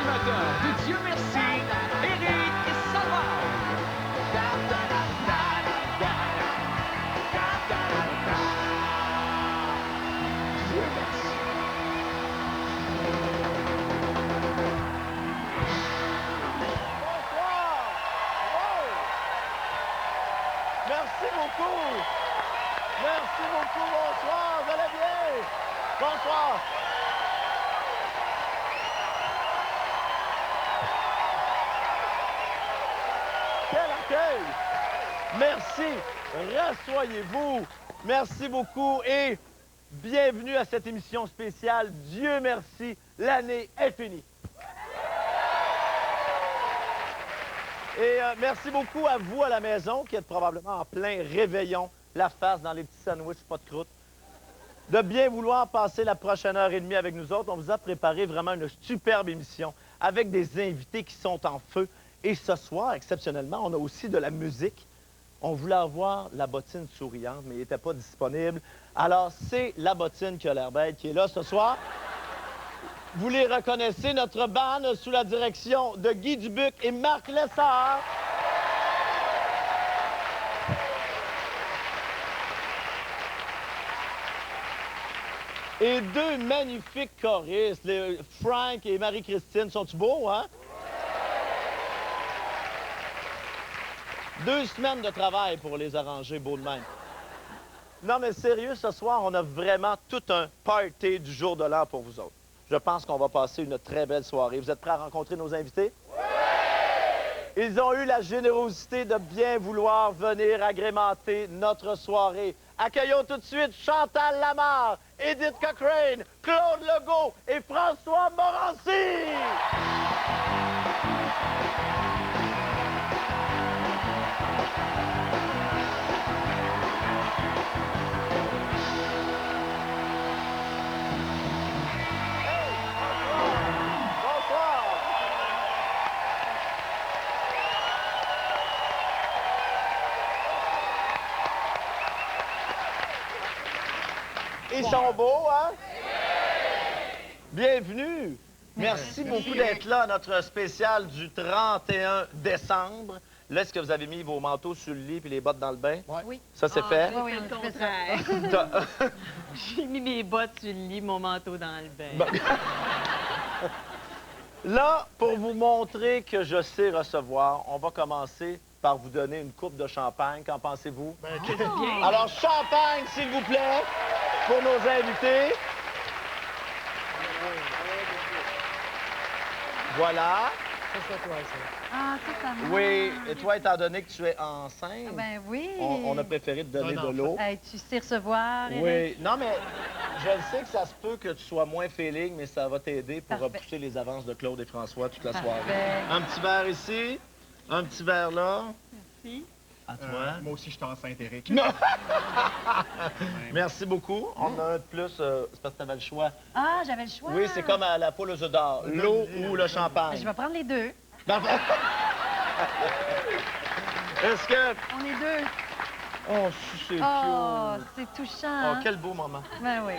animateurs de Dieu merci, Éric Salvaire. Dieu merci. Bonsoir! Wow! Merci beaucoup! Merci beaucoup, bonsoir! Vous allez bien? Bonsoir! Quel accueil! Merci! Rassoyez-vous! Merci beaucoup et bienvenue à cette émission spéciale. Dieu merci, l'année est finie. Et merci beaucoup à vous à la maison qui êtes probablement en plein réveillon, la face dans les petits sandwichs, pas de croûte, de bien vouloir passer la prochaine heure et demie avec nous autres. On vous a préparé vraiment une superbe émission avec des invités qui sont en feu. Et ce soir, exceptionnellement, on a aussi de la musique. On voulait avoir la bottine souriante, mais il n'était pas disponible. Alors, c'est la bottine qui a l'air bête qui est là ce soir. Vous les reconnaissez, notre bande sous la direction de Guy Dubuc et Marc Lessard. Et deux magnifiques choristes, Frank et Marie-Christine. Sont-ils beaux, hein? 2 semaines de travail pour les arranger beaux de même. Non, mais sérieux, ce soir, on a vraiment tout un party du jour de l'an pour vous autres. Je pense qu'on va passer une très belle soirée. Vous êtes prêts à rencontrer nos invités? Oui! Ils ont eu la générosité de bien vouloir venir agrémenter notre soirée. Accueillons tout de suite Chantal Lamarre, Edith Cochrane, Claude Legault et François Morancy! Ils sont beaux, hein? Bienvenue! Merci beaucoup d'être là à notre spécial du 31 décembre. Là, est-ce que vous avez mis vos manteaux sur le lit et les bottes dans le bain? Oui. Ça, c'est fait? Oui, on fait ça. J'ai mis mes bottes sur le lit, mon manteau dans le bain. Bon. Là, pour vous montrer que je sais recevoir, on va commencer par vous donner une coupe de champagne. Qu'en pensez-vous? Alors, champagne, s'il vous plaît, pour nos invités. Voilà. Ah, ça, ça marche. Oui, et toi, étant donné que tu es enceinte, Ah, ben oui. on a préféré te donner de l'eau. Hey, tu sais recevoir, Éric? Oui. Non, mais je le sais que ça se peut que tu sois moins feeling, mais ça va t'aider pour Parfait. repousser les avances de Claude et François toute la soirée. Parfait. Un petit verre ici, un petit verre là. Merci. À toi. Moi aussi, je suis enceinte, Éric. Non! Merci beaucoup. On a un de plus, c'est parce que tu avais le choix. Ah, j'avais le choix. Oui, c'est comme à la poule aux œufs d'or. L'eau ou le champagne. Je vais prendre les deux. Parfait. Est-ce que... On est deux. Oh, c'est Oh, cute. c'est touchant. Oh, hein? quel beau moment. Ben oui.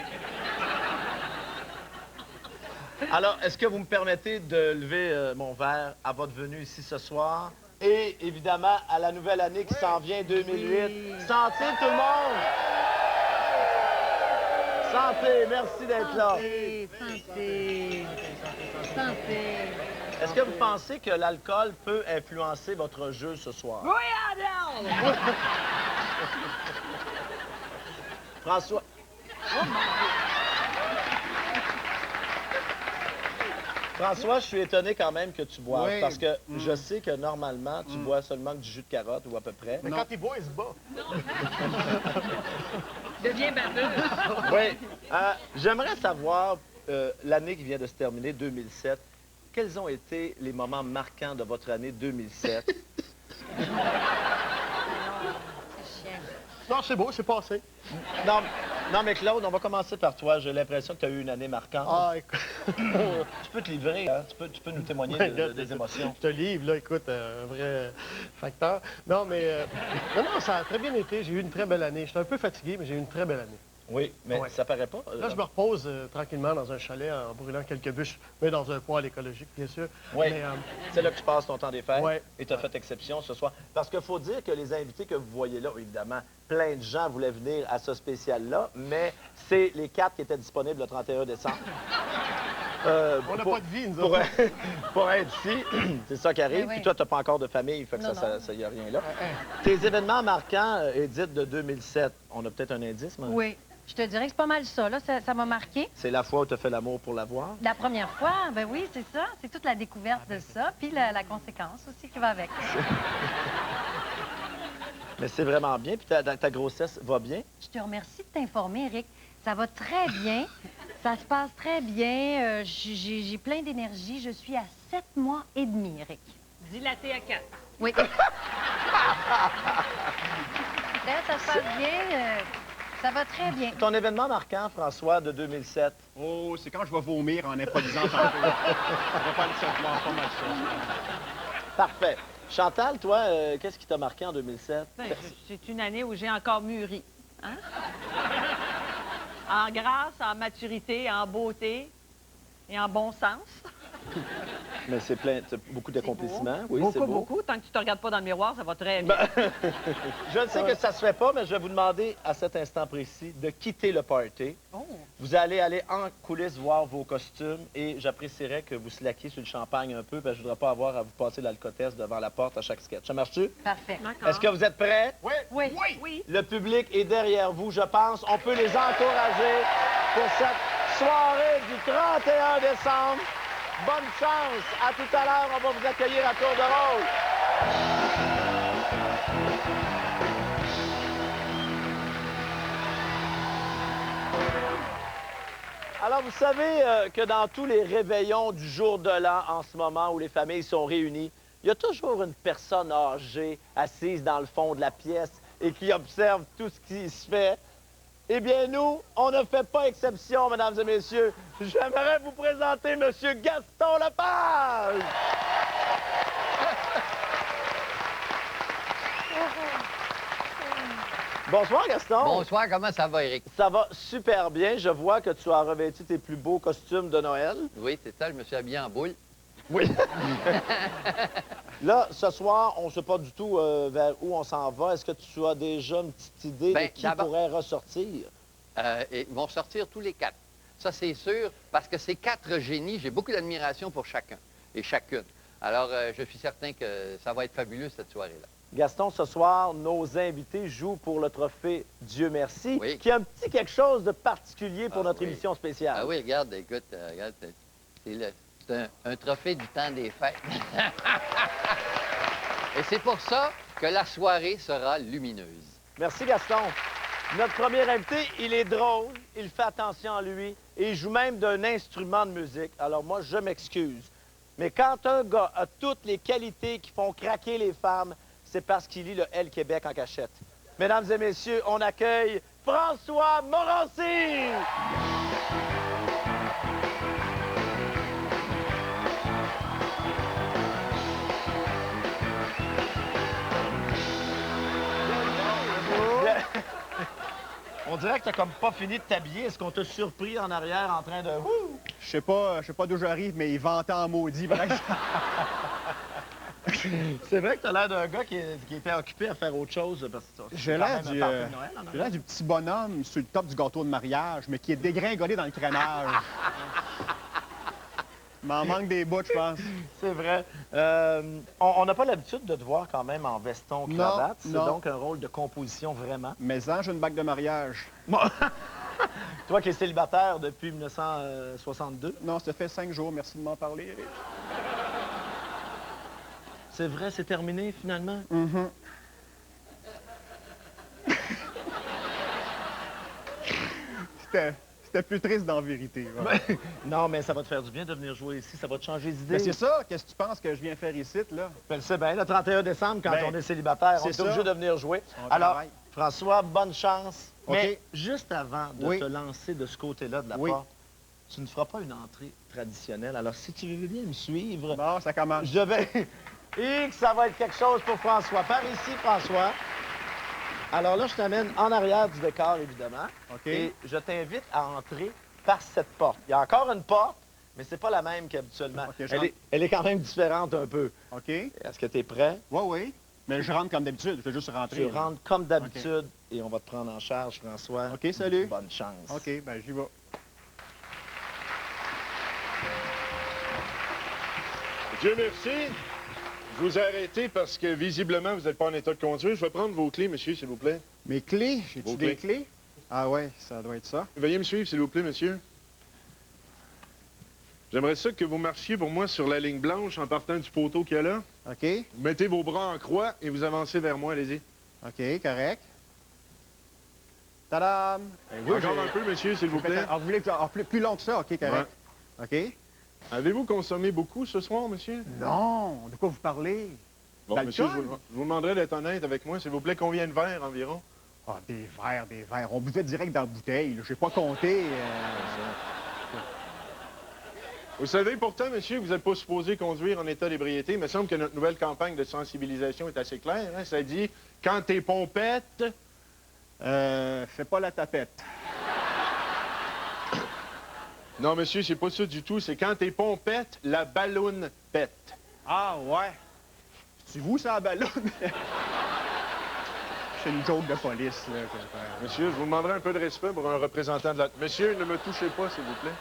Alors, est-ce que vous me permettez de lever mon verre à votre venue ici ce soir? Et évidemment, à la nouvelle année qui s'en vient, 2008. Santé, tout le monde! Santé, merci d'être là. Santé, santé. Santé. Est-ce que vous pensez que l'alcool peut influencer votre jeu ce soir? Oui, Adèle! François... François, je suis étonné quand même que tu boives, Oui. parce que je sais que normalement, tu bois seulement du jus de carotte, ou à peu près. Mais quand il boit, il se bat. Deviens baveux. Oui. J'aimerais savoir, l'année qui vient de se terminer, 2007, quels ont été les moments marquants de votre année 2007? Non, c'est beau, c'est passé. Non, non, mais Claude, on va commencer par toi. J'ai l'impression que tu as eu une année marquante. Ah, écoute. Tu peux te livrer, hein? Tu peux nous témoigner des émotions. Je te livre, là, écoute, un vrai facteur. Non, mais... non, ça a très bien été. J'ai eu une très belle année. J'étais un peu fatigué, mais j'ai eu une très belle année. Oui, mais Ouais. ça paraît pas. Là, je me repose tranquillement dans un chalet en brûlant quelques bûches, mais dans un poêle écologique, bien sûr. Oui, Mais, c'est là que tu passes ton temps des fêtes. Ouais. Et tu as fait exception ce soir. Parce qu'il faut dire que les invités que vous voyez là, évidemment, plein de gens voulaient venir à ce spécial-là, mais c'est les 4 qui étaient disponibles le 31 décembre. on n'a pas de vie, nous pour, autres. pour être ici, c'est ça qui arrive. Mais oui. Puis toi, tu n'as pas encore de famille, fait que Non, ça y a rien là. Tes événements marquants, Edith, de 2007, on a peut-être un indice, mais Oui. Je te dirais que c'est pas mal ça, là. Ça m'a marqué. c'est la fois où tu as fait l'amour pour l'avoir. La première fois, ben oui, c'est ça. C'est toute la découverte de ça, puis la conséquence aussi qui va avec. Mais c'est vraiment bien. Puis ta grossesse va bien. Je te remercie de t'informer, Eric. Ça va très bien. Ça se passe très bien. J'ai plein d'énergie. Je suis à 7 mois et demi, Eric. Dilaté à 4. Oui. Là, ça se passe bien. Ça va très bien. Ton événement marquant, François, de 2007. Oh, c'est quand je vais vomir en improvisant tantôt. Ça va pas être ça, pas mal ça. Parfait. Chantal, toi, qu'est-ce qui t'a marqué en 2007? Ben, c'est une année où j'ai encore mûri. Hein? En grâce, en maturité, en beauté et en bon sens. Mais c'est beaucoup d'accomplissements. Oui, c'est Beaucoup, beau. beaucoup. Tant que tu te regardes pas dans le miroir, ça va très bien. Je ne sais que ça se fait pas, mais je vais vous demander à cet instant précis de quitter le party. Oh. Vous allez aller en coulisses voir vos costumes et j'apprécierais que vous slackiez sur le champagne un peu parce que je voudrais pas avoir à vous passer l'alcotesse devant la porte à chaque sketch. Ça marche-tu? Parfait. D'accord. Est-ce que vous êtes prêts? Oui. Oui. Oui. Le public est derrière vous, je pense. On peut les encourager pour cette soirée du 31 décembre. Bonne chance. À tout à l'heure, on va vous accueillir à tour de rôle. Alors, vous savez que dans tous les réveillons du jour de l'an en ce moment où les familles sont réunies, il y a toujours une personne âgée assise dans le fond de la pièce et qui observe tout ce qui se fait. Eh bien, nous, on ne fait pas exception, mesdames et messieurs. J'aimerais vous présenter M. Gaston Lepage. Bonsoir, Gaston. Bonsoir, comment ça va, Eric? Ça va super bien. Je vois que tu as revêtu tes plus beaux costumes de Noël. Oui, c'est ça, je me suis habillé en boule. Oui. Là, ce soir, on ne sait pas du tout vers où on s'en va. Est-ce que tu as déjà une petite idée Ben, de qui d'abord- pourrait ressortir? Et ils vont sortir tous les 4. Ça, c'est sûr, parce que ces 4 génies, j'ai beaucoup d'admiration pour chacun et chacune. Alors, je suis certain que ça va être fabuleux, cette soirée-là. Gaston, ce soir, nos invités jouent pour le trophée Dieu merci, Oui. qui a un petit quelque chose de particulier pour Ah notre oui. émission spéciale. Ah oui, regarde, écoute, regarde, c'est un trophée du temps des fêtes. Et c'est pour ça que la soirée sera lumineuse. Merci, Gaston. Notre premier invité, il est drôle, il fait attention à lui et il joue même d'un instrument de musique. Alors moi, je m'excuse. Mais quand un gars a toutes les qualités qui font craquer les femmes, c'est parce qu'il lit le L Québec en cachette. Mesdames et messieurs, on accueille François Morancy! On dirait que t'as comme pas fini de t'habiller. Est-ce qu'on t'a surpris en arrière en train de... Wouh! Je sais pas d'où j'arrive, mais il vantait en maudit, par exemple. C'est vrai que t'as l'air d'un gars qui était occupé à faire autre chose. Parce que c'est J'ai quand l'air même un du, party de Noël, en j'ai arrière. l'air du petit bonhomme sur le top du gâteau de mariage, mais qui est dégringolé dans le crénage. Il m'en manque des bouts, je pense. C'est vrai. On n'a pas l'habitude de te voir quand même en veston cravate. C'est non. donc un rôle de composition vraiment. Mais j'ai une bague de mariage. Toi qui es célibataire depuis 1962. Non, ça fait 5 jours. Merci de m'en parler, Eric. C'est vrai, c'est terminé finalement. C'était plus triste dans la vérité. Ouais. Non, mais ça va te faire du bien de venir jouer ici. Ça va te changer d'idée. Mais c'est ça, qu'est-ce que tu penses que je viens faire ici, là? Ben, c'est bien, le 31 décembre, quand Ben, on est célibataire, on c'est est ça. obligé de venir jouer. On Alors, travaille. François, bonne chance. OK. Mais juste avant de Oui. te lancer de ce côté-là de la Oui. porte, tu ne feras pas une entrée traditionnelle. Alors, si tu veux bien me suivre, Bon, ça commence. je vais... Et que ça va être quelque chose pour François. Par ici, François. Alors là, je t'amène en arrière du décor, évidemment. OK. Et je t'invite à entrer par cette porte. Il y a encore une porte, mais c'est pas la même qu'habituellement. OK, je rentre. Elle est quand même différente un peu. OK. Est-ce que tu es prêt? Oui, oui. Mais je rentre comme d'habitude. Je vais juste rentrer. Tu rentres comme d'habitude et on va te prendre en charge, François. OK, salut. Bonne chance. OK, ben j'y vais. Dieu merci. Je vous ai arrêté parce que visiblement, vous n'êtes pas en état de conduire. Je vais prendre vos clés, monsieur, s'il vous plaît. Mes clés? J'ai-tu Vos des clés. clés? Ah ouais, ça doit être ça. Veuillez me suivre, s'il vous plaît, monsieur. J'aimerais ça que vous marchiez pour moi sur la ligne blanche en partant du poteau qu'il y a là. OK, Vous mettez vos bras en croix et vous avancez vers moi, allez-y. OK, correct. Tadam! Encore un peu, monsieur, s'il vous plaît. Ah, vous voulez plus long que ça? OK, correct. OK. Avez-vous consommé beaucoup ce soir, monsieur? Non, de quoi vous parlez? Bon, D'alcool? monsieur, je vous demanderai d'être honnête avec moi, s'il vous plaît. Combien de verres environ? Ah, des verres. On buvait direct dans la bouteille. Je n'ai pas compté. Vous savez, pourtant, monsieur, vous n'êtes pas supposé conduire en état d'ébriété. Il me semble que notre nouvelle campagne de sensibilisation est assez claire. Hein? Ça dit, quand t'es pompette... Fais pas la tapette. Non, monsieur, c'est pas ça du tout. C'est quand t'es pompette, la balloune pète. Ah, ouais. C'est vous, ça, la ballonne? C'est une joke de police, là. Monsieur, je vous demanderai un peu de respect pour un représentant de la... Monsieur, ne me touchez pas, s'il vous plaît.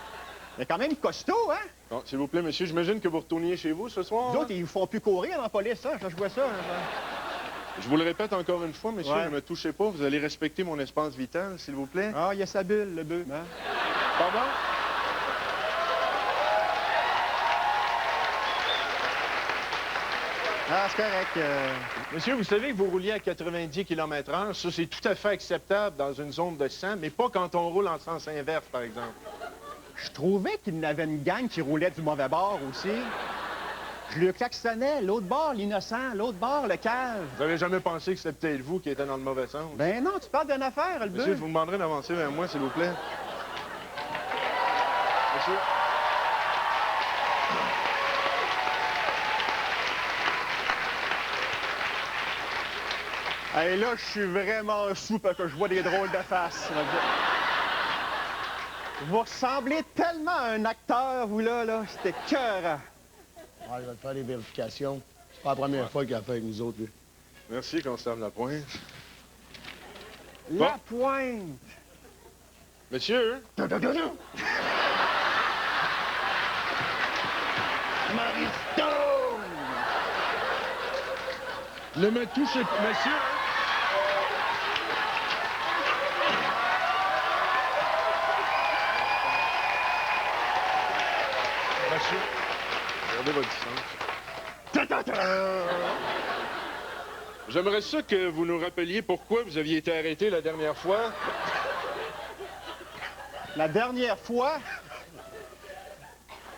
Mais quand même costaud, hein? Bon, s'il vous plaît, monsieur, j'imagine que vous retourniez chez vous ce soir. Les hein? autres, ils vous font plus courir dans la police, hein? Je vois ça. Je vous le répète encore une fois, monsieur, Ouais. ne me touchez pas. Vous allez respecter mon espace vital, s'il vous plaît. Ah, il y a sa bulle, le bœuf. Hein? Pardon? Ah, c'est correct. Monsieur, vous savez que vous rouliez à 90 km/h. Ça, c'est tout à fait acceptable dans une zone de 100, mais pas quand on roule en sens inverse, par exemple. Je trouvais qu'il y avait une gang qui roulait du mauvais bord aussi. Je le klaxonnais. L'autre bord, l'innocent. L'autre bord, le cave. Vous avez jamais pensé que c'était peut-être vous qui étiez dans le mauvais sens? Ben non, tu parles d'une affaire, le Monsieur, bœuf. je vous demanderai d'avancer vers moi, s'il vous plaît. Monsieur? Hey, là, je suis vraiment sous parce que je vois des drôles de faces. Vous ressemblez tellement à un acteur, vous, là. C'était cœur. Ah, il va te faire des vérifications. C'est pas la première fois qu'il a fait avec nous autres, lui. Merci, constable Lapointe. La pointe. Monsieur? Ne me touchez pas, monsieur! Monsieur, gardez votre distance. J'aimerais ça que vous nous rappeliez pourquoi vous aviez été arrêté la dernière fois. La dernière fois...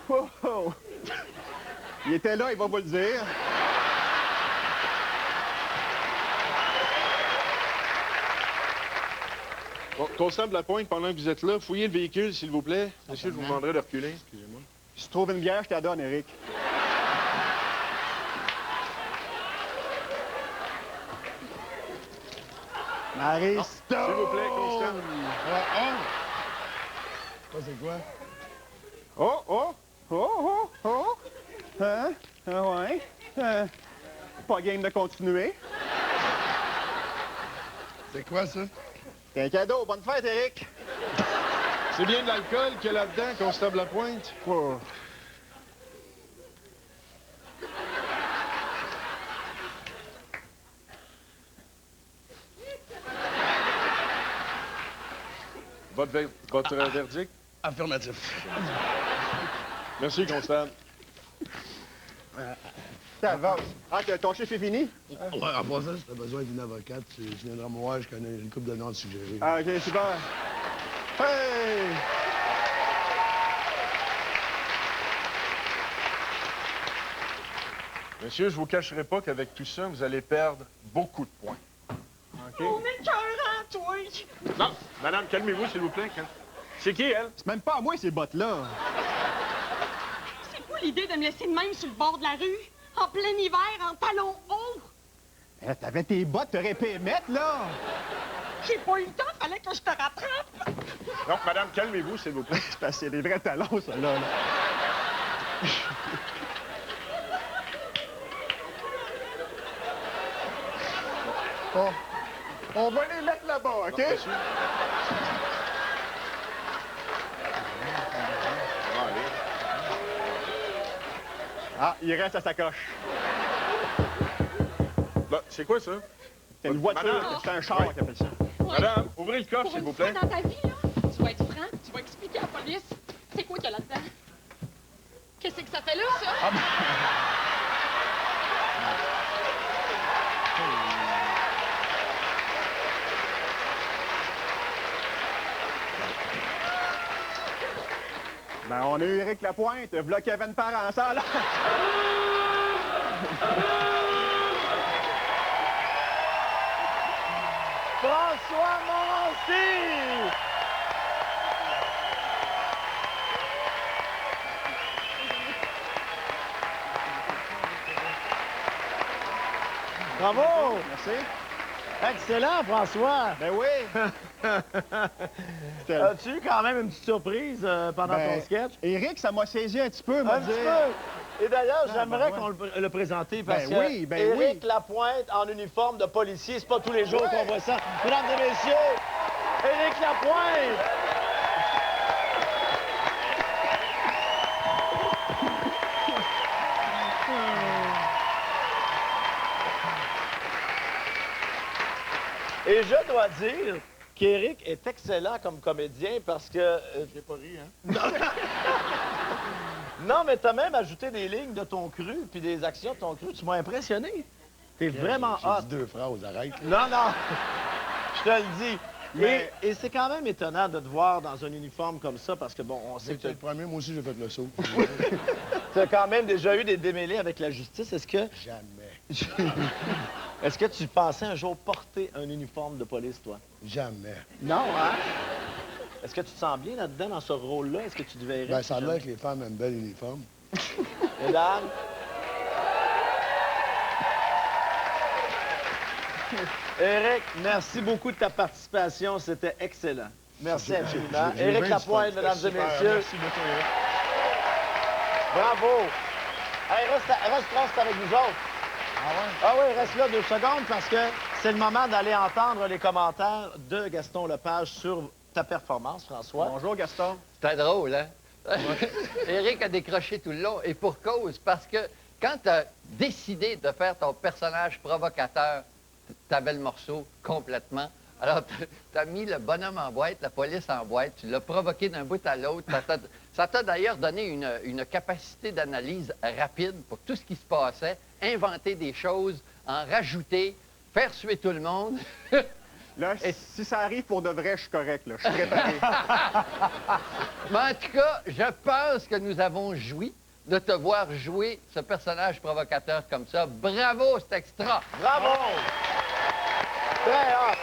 Oh, oh. Il était là, il va vous le dire. Bon, constable Lapointe, pendant que vous êtes là, fouillez le véhicule, s'il vous plaît. Monsieur, je vous demanderai de reculer. Excusez-moi. Si tu trouves une bière, je te la donne, Eric. Marie Stone! S'il vous plaît, constable. Ça, c'est quoi? Oh, oh! Oh, oh, oh! Hein? Ah ouais? Pas game de continuer. C'est quoi, ça? C'est un cadeau. Bonne fête, Eric! C'est bien de l'alcool qu'il y a là-dedans, constable Lapointe? Oh. Votre verdict? Affirmatif. Merci, constable. Ça va. Ah, ton chiffre est fini? Ouais, en passant, si t'as besoin d'une avocate, tu viendras me voir, je connais une couple de noms à te suggérer. Ah, OK, super. Hey! Monsieur, je vous cacherai pas qu'avec tout ça, vous allez perdre beaucoup de points. OK? On est cœurant, toi! Non, madame, calmez-vous, s'il vous plaît. C'est qui, elle? C'est même pas à moi, ces bottes-là. C'est quoi l'idée de me laisser de même sur le bord de la rue? En plein hiver, en talons hauts? T'avais tes bottes, t'aurais pu les mettre, là! J'ai pas eu le temps, fallait que je te rattrape. Non, madame, calmez-vous, s'il vous plaît. C'est parce que c'est des vrais talons, ça, là. On va les mettre là-bas, OK? Monsieur. Ça va aller. Ah, il reste à sa coche. Là, c'est quoi ça? C'est une voiture, Madame. c'est un char qui appelle ça. Madame, ouvrez le coffre, Pour s'il une vous fois plaît. dans ta vie, là, tu vas être franc, tu vas expliquer à la police c'est quoi qu'il y a là-dedans. Qu'est-ce que ça fait là, ça? Ben, on a eu Éric Lapointe, v'là Kevin Parent, ça, là. François Morancy! Bravo! Merci. Excellent, François! Ben oui. As-tu eu quand même une petite surprise pendant Ben, ton sketch? Éric, ça m'a saisi un petit peu, Un petit peu. Et d'ailleurs, j'aimerais ouais. qu'on le présente parce Ben que oui, ben Éric oui. Lapointe en uniforme de policier, c'est pas tous les jours qu'on voit ça. Mesdames et messieurs, Éric Lapointe! Et je dois dire qu'Éric est excellent comme comédien parce que... J'ai pas ri, hein? Non, mais t'as même ajouté des lignes de ton cru puis des actions de ton cru. Tu m'as impressionné. T'es vraiment J'ai hot. dit 2 phrases, arrête. Non, non. Je te le dis. Mais- Et c'est quand même étonnant de te voir dans un uniforme comme ça parce que, bon, on sait C'était que le premier, moi aussi, j'ai fait le saut. tu as quand même déjà eu des démêlés avec la justice. Jamais. Est-ce que tu pensais un jour porter un uniforme de police, toi? Jamais. Non, hein? Est-ce que tu te sens bien là-dedans, dans ce rôle-là? Est-ce que tu te verrais? Ben, ça a l'air que les femmes aiment bien l'uniforme. Mesdames? Éric, merci beaucoup de ta participation. C'était excellent. Merci infiniment. j'ai Éric bien Lapointe, du mesdames et Super, messieurs. merci beaucoup, Éric. Bravo. Hey, reste avec nous autres. Ah oui, reste là 2 secondes parce que c'est le moment d'aller entendre les commentaires de Gaston Lepage sur ta performance, François. Bonjour, Gaston. C'était drôle, hein? Éric a décroché tout le long, et pour cause, parce que quand tu as décidé de faire ton personnage provocateur, t'avais le morceau complètement. Alors, tu as mis le bonhomme en boîte, la police en boîte, tu l'as provoqué d'un bout à l'autre. Ça t'a d'ailleurs donné une capacité d'analyse rapide pour tout ce qui se passait, inventer des choses, en rajouter, faire suer tout le monde. Là, si ça arrive pour de vrai, je suis correct, là. Je suis préparé. Mais en tout cas, je pense que nous avons joui de te voir jouer ce personnage provocateur comme ça. Bravo, c'est extra! Bravo! Très hot.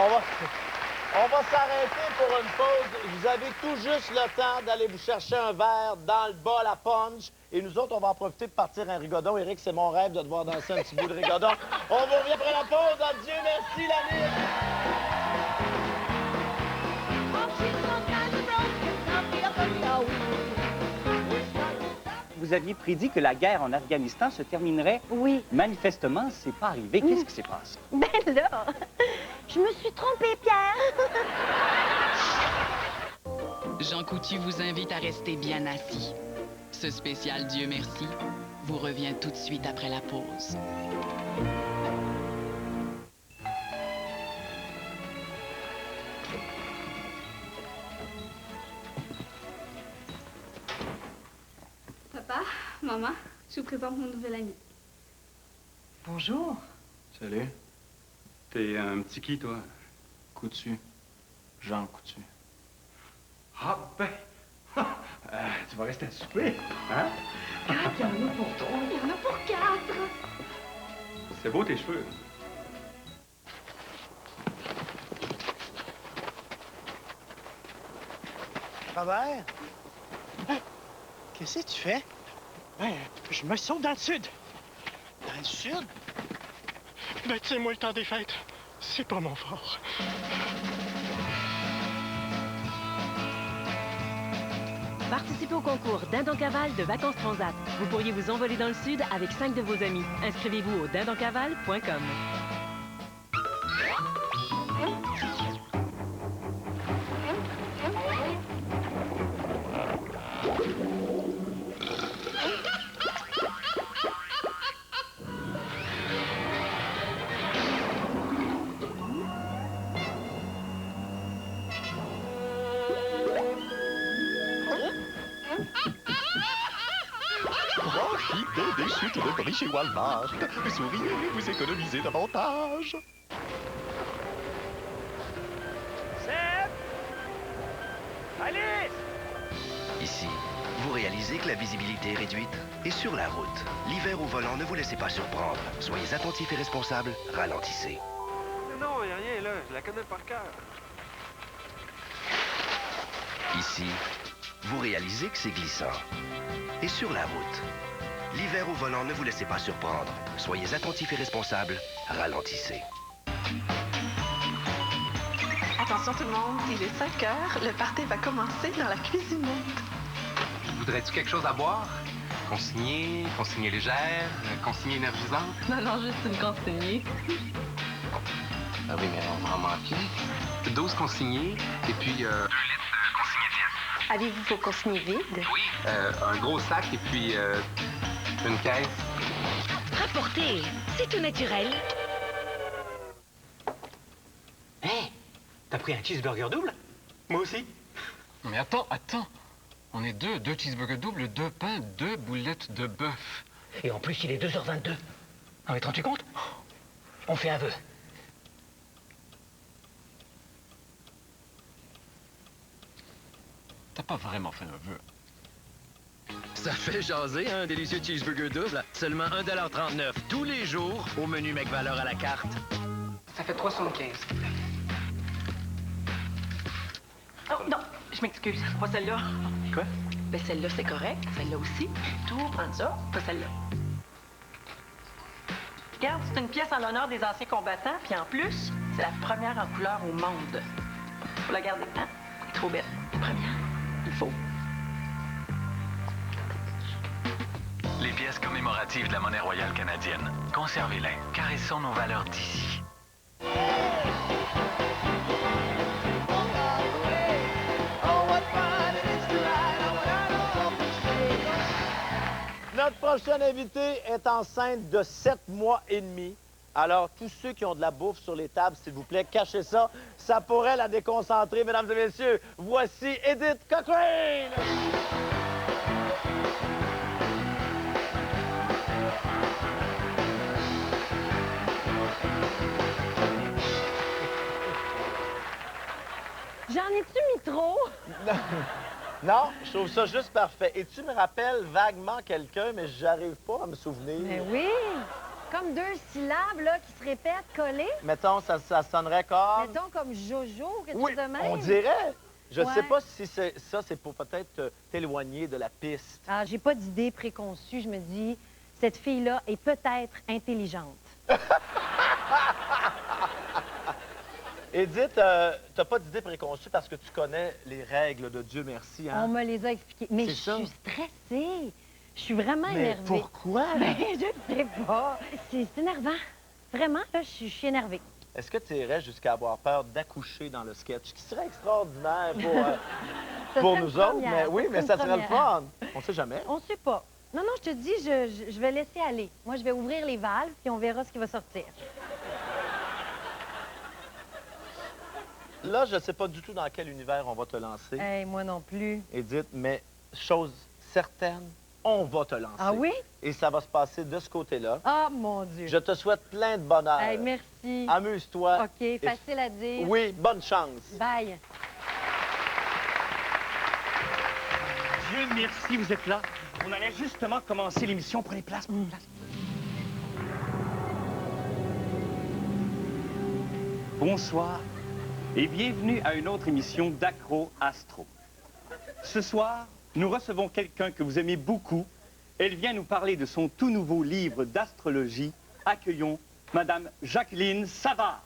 On va s'arrêter pour une pause. Vous avez tout juste le temps d'aller vous chercher un verre dans le bol à punch. Et nous autres, on va en profiter de partir un rigodon. Éric, c'est mon rêve de te voir danser un petit bout de rigodon. On vous revient après la pause. Adieu, merci, l'ami. Vous aviez prédit que la guerre en Afghanistan se terminerait. Oui. Manifestement, c'est pas arrivé. Qu'est-ce qui s'est passé? Ben là, je me suis trompée, Pierre. Jean Coutu vous invite à rester bien assis. Ce spécial Dieu merci vous revient tout de suite après la pause. Papa, maman, je vous présente mon nouvel ami. Bonjour. Salut. T'es un petit qui, toi? Coutu. Jean Coutu. Ah, ben! Tu vas rester à souper, hein? Il y en a pour 3, il y en a pour 4. C'est beau, tes cheveux. Robert? Qu'est-ce que tu fais? Ben, je me sauve dans le sud. Dans le sud? Ben, tu sais, moi, le temps des fêtes, c'est pas mon fort. Participez au concours Dindon-Cavale de Vacances Transat. Vous pourriez vous envoler dans le sud avec 5 de vos amis. Inscrivez-vous au dindoncaval.com. Profitez des chutes de prix chez Walmart. Souriez, vous économisez davantage. Seb! Alice! Ici, vous réalisez que la visibilité est réduite? Et sur la route, l'hiver au volant, ne vous laissez pas surprendre. Soyez attentifs et responsables, ralentissez. Non, il n'y a rien là. Je la connais par cœur. Ici, vous réalisez que c'est glissant. Et sur la route, l'hiver au volant, ne vous laissez pas surprendre. Soyez attentifs et responsables, ralentissez. Attention tout le monde, il est 5 heures, le party va commencer dans la cuisinette. Voudrais-tu quelque chose à boire? Consignée, consignée légère, consignée énergisante? Non, juste une consignée. Ah oui, mais on va en manquer. 12 consignées, et puis 2 litres de consignée vide. Avez-vous vos consignées vides? Oui. Un gros sac, et puis une caisse. Rapportez, c'est tout naturel. Hein? T'as pris un cheeseburger double? Moi aussi. Mais attends. On est deux cheeseburgers doubles, 2 pains, 2 boulettes de bœuf. Et en plus, il est 2h22. Non mais te rends-tu compte? On fait un vœu. T'as pas vraiment fait un vœu. Ça fait jaser, un délicieux cheeseburger double. Seulement 1,39$ tous les jours au menu McValeur à la carte. Ça fait 3,75. Oh non, je m'excuse, pas celle-là. Quoi? Ben celle-là, c'est correct. Celle-là aussi. Tout, prendre ça, pas celle-là. Regarde, c'est une pièce en l'honneur des anciens combattants, puis en plus, c'est la première en couleur au monde. Faut la garder, hein? Elle est trop belle. La première. Il faut. Les pièces commémoratives de la monnaie royale canadienne. Conservez-les. Caressons nos valeurs d'ici. Notre prochaine invitée est enceinte de 7 mois et demi. Alors, tous ceux qui ont de la bouffe sur les tables, s'il vous plaît, cachez ça. Ça pourrait la déconcentrer, mesdames et messieurs. Voici Edith Cochrane! J'en ai-tu mis trop? Non, je trouve ça juste parfait. Et tu me rappelles vaguement quelqu'un, mais j'arrive pas à me souvenir. Mais oui! Comme 2 syllabes là, qui se répètent, collées. Mettons, ça sonnerait comme... Mettons comme Jojo, quelque Oui, chose de même. on dirait. Je Ouais. sais pas si c'est pour peut-être t'éloigner de la piste. Ah, j'ai pas d'idée préconçue. Je me dis, cette fille-là est peut-être intelligente. Edith, t'as pas d'idée préconçue parce que tu connais les règles de Dieu merci, hein? On me les a expliquées. Mais je C'est ça. suis stressée. Je suis vraiment Mais énervée. pourquoi? Ben, je sais pas. C'est énervant. Vraiment, là, je suis énervée. Est-ce que tu irais jusqu'à avoir peur d'accoucher dans le sketch, qui serait extraordinaire Ça pour serait nous une autres? première, Mais oui, mais ça serait le première. fun. On sait jamais. On sait pas. Non, je te dis, je vais laisser aller. Moi, je vais ouvrir les valves, puis on verra ce qui va sortir. Là, je sais pas du tout dans quel univers on va te lancer, Hey, moi non plus. Edith, mais chose certaine, on va te lancer. Ah oui? Et ça va se passer de ce côté-là. Ah, mon Dieu. Je te souhaite plein de bonheur. Hey, merci. Amuse-toi. OK, facile à dire. Oui, bonne chance. Bye. Dieu merci, vous êtes là. On allait justement commencer l'émission. Prenez place, prenez place. Bonsoir et bienvenue à une autre émission d'Accro Astro. Ce soir, nous recevons quelqu'un que vous aimez beaucoup Elle vient nous parler de son tout nouveau livre d'astrologie. Accueillons Madame Jacqueline Savard.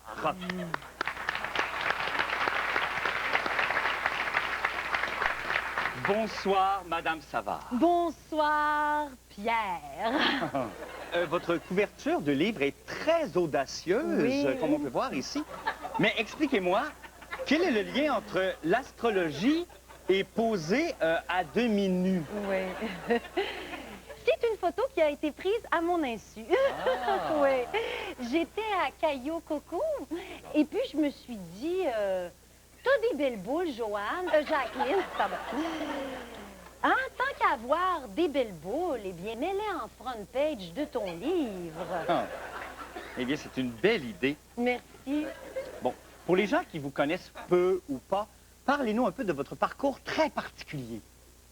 Bonsoir, Madame Savard. Bonsoir, Pierre. Votre couverture de livre est très audacieuse, Oui. comme on peut voir ici. Mais expliquez-moi, quel est le lien entre l'astrologie et poser à demi-nu? Oui. C'est une photo qui a été prise à mon insu. Ah. Oui. J'étais à Caillou Coco et puis je me suis dit, t'as des belles boules, Jacqueline, pardon. En tant qu'à avoir des belles boules, eh bien, mets-les en front page de ton livre. Ah. Eh bien, c'est une belle idée. Merci. Bon, pour les gens qui vous connaissent peu ou pas, parlez-nous un peu de votre parcours très particulier.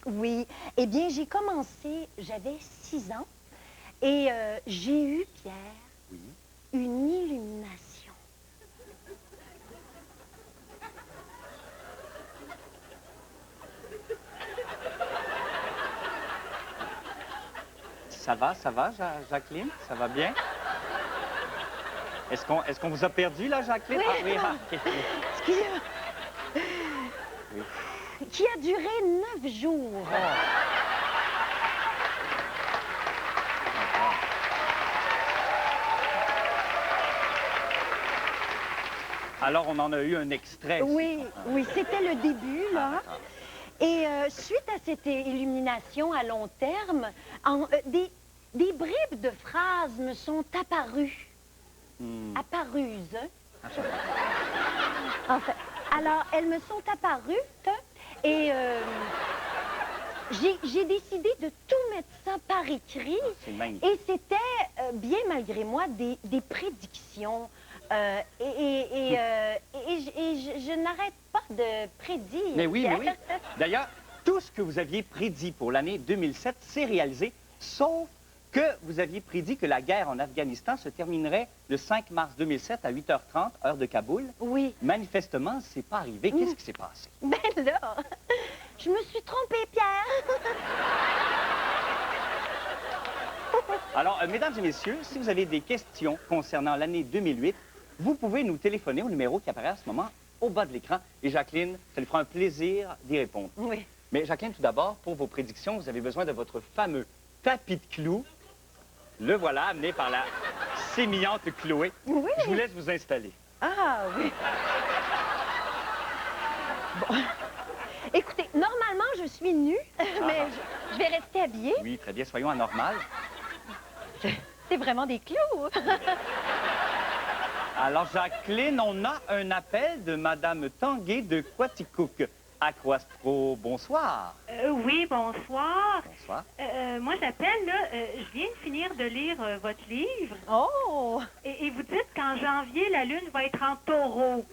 Oui. Eh bien, j'ai commencé, j'avais 6 ans et j'ai eu, Pierre, une illumination. Ça va, Jacqueline? Ça va bien? Est-ce qu'on vous a perdu, là, Jacqueline? Oui, Ah, oui, non. ah, ok. Excusez-moi. Oui. Qui a duré 9 jours. Alors, on en a eu un extrait. Oui, oui, c'était le début, là. Et suite à cette illumination à long terme, des bribes de phrases me sont apparues. Apparues. Enfin, alors, elles me sont apparues et j'ai décidé de tout mettre ça par écrit. C'est magnifique. Et c'était, bien malgré moi, des prédictions. Et je n'arrête pas de prédire. Mais oui. D'ailleurs, tout ce que vous aviez prédit pour l'année 2007 s'est réalisé, sauf que vous aviez prédit que la guerre en Afghanistan se terminerait le 5 mars 2007 à 8h30, heure de Kaboul. Oui. Manifestement, c'est pas arrivé. Qu'est-ce qui s'est passé? Ben là, je me suis trompée, Pierre. Alors, mesdames et messieurs, si vous avez des questions concernant l'année 2008, vous pouvez nous téléphoner au numéro qui apparaît à ce moment au bas de l'écran. Et Jacqueline, ça lui fera un plaisir d'y répondre. Oui. Mais Jacqueline, tout d'abord, pour vos prédictions, vous avez besoin de votre fameux tapis de clous. Le voilà, amené par la sémillante Chloé. Oui. Je vous laisse vous installer. Ah, oui. Bon. Écoutez, normalement, je suis nue, mais je vais rester habillée. Oui, très bien. Soyons anormal. C'est vraiment des clous. Alors, Jacqueline, on a un appel de Madame Tanguay de Quaticook. Aquastro, bonsoir. Oui, bonsoir. Bonsoir. Moi, j'appelle, là, je viens de finir de lire votre livre. Oh! Et vous dites qu'en janvier, la Lune va être en taureau.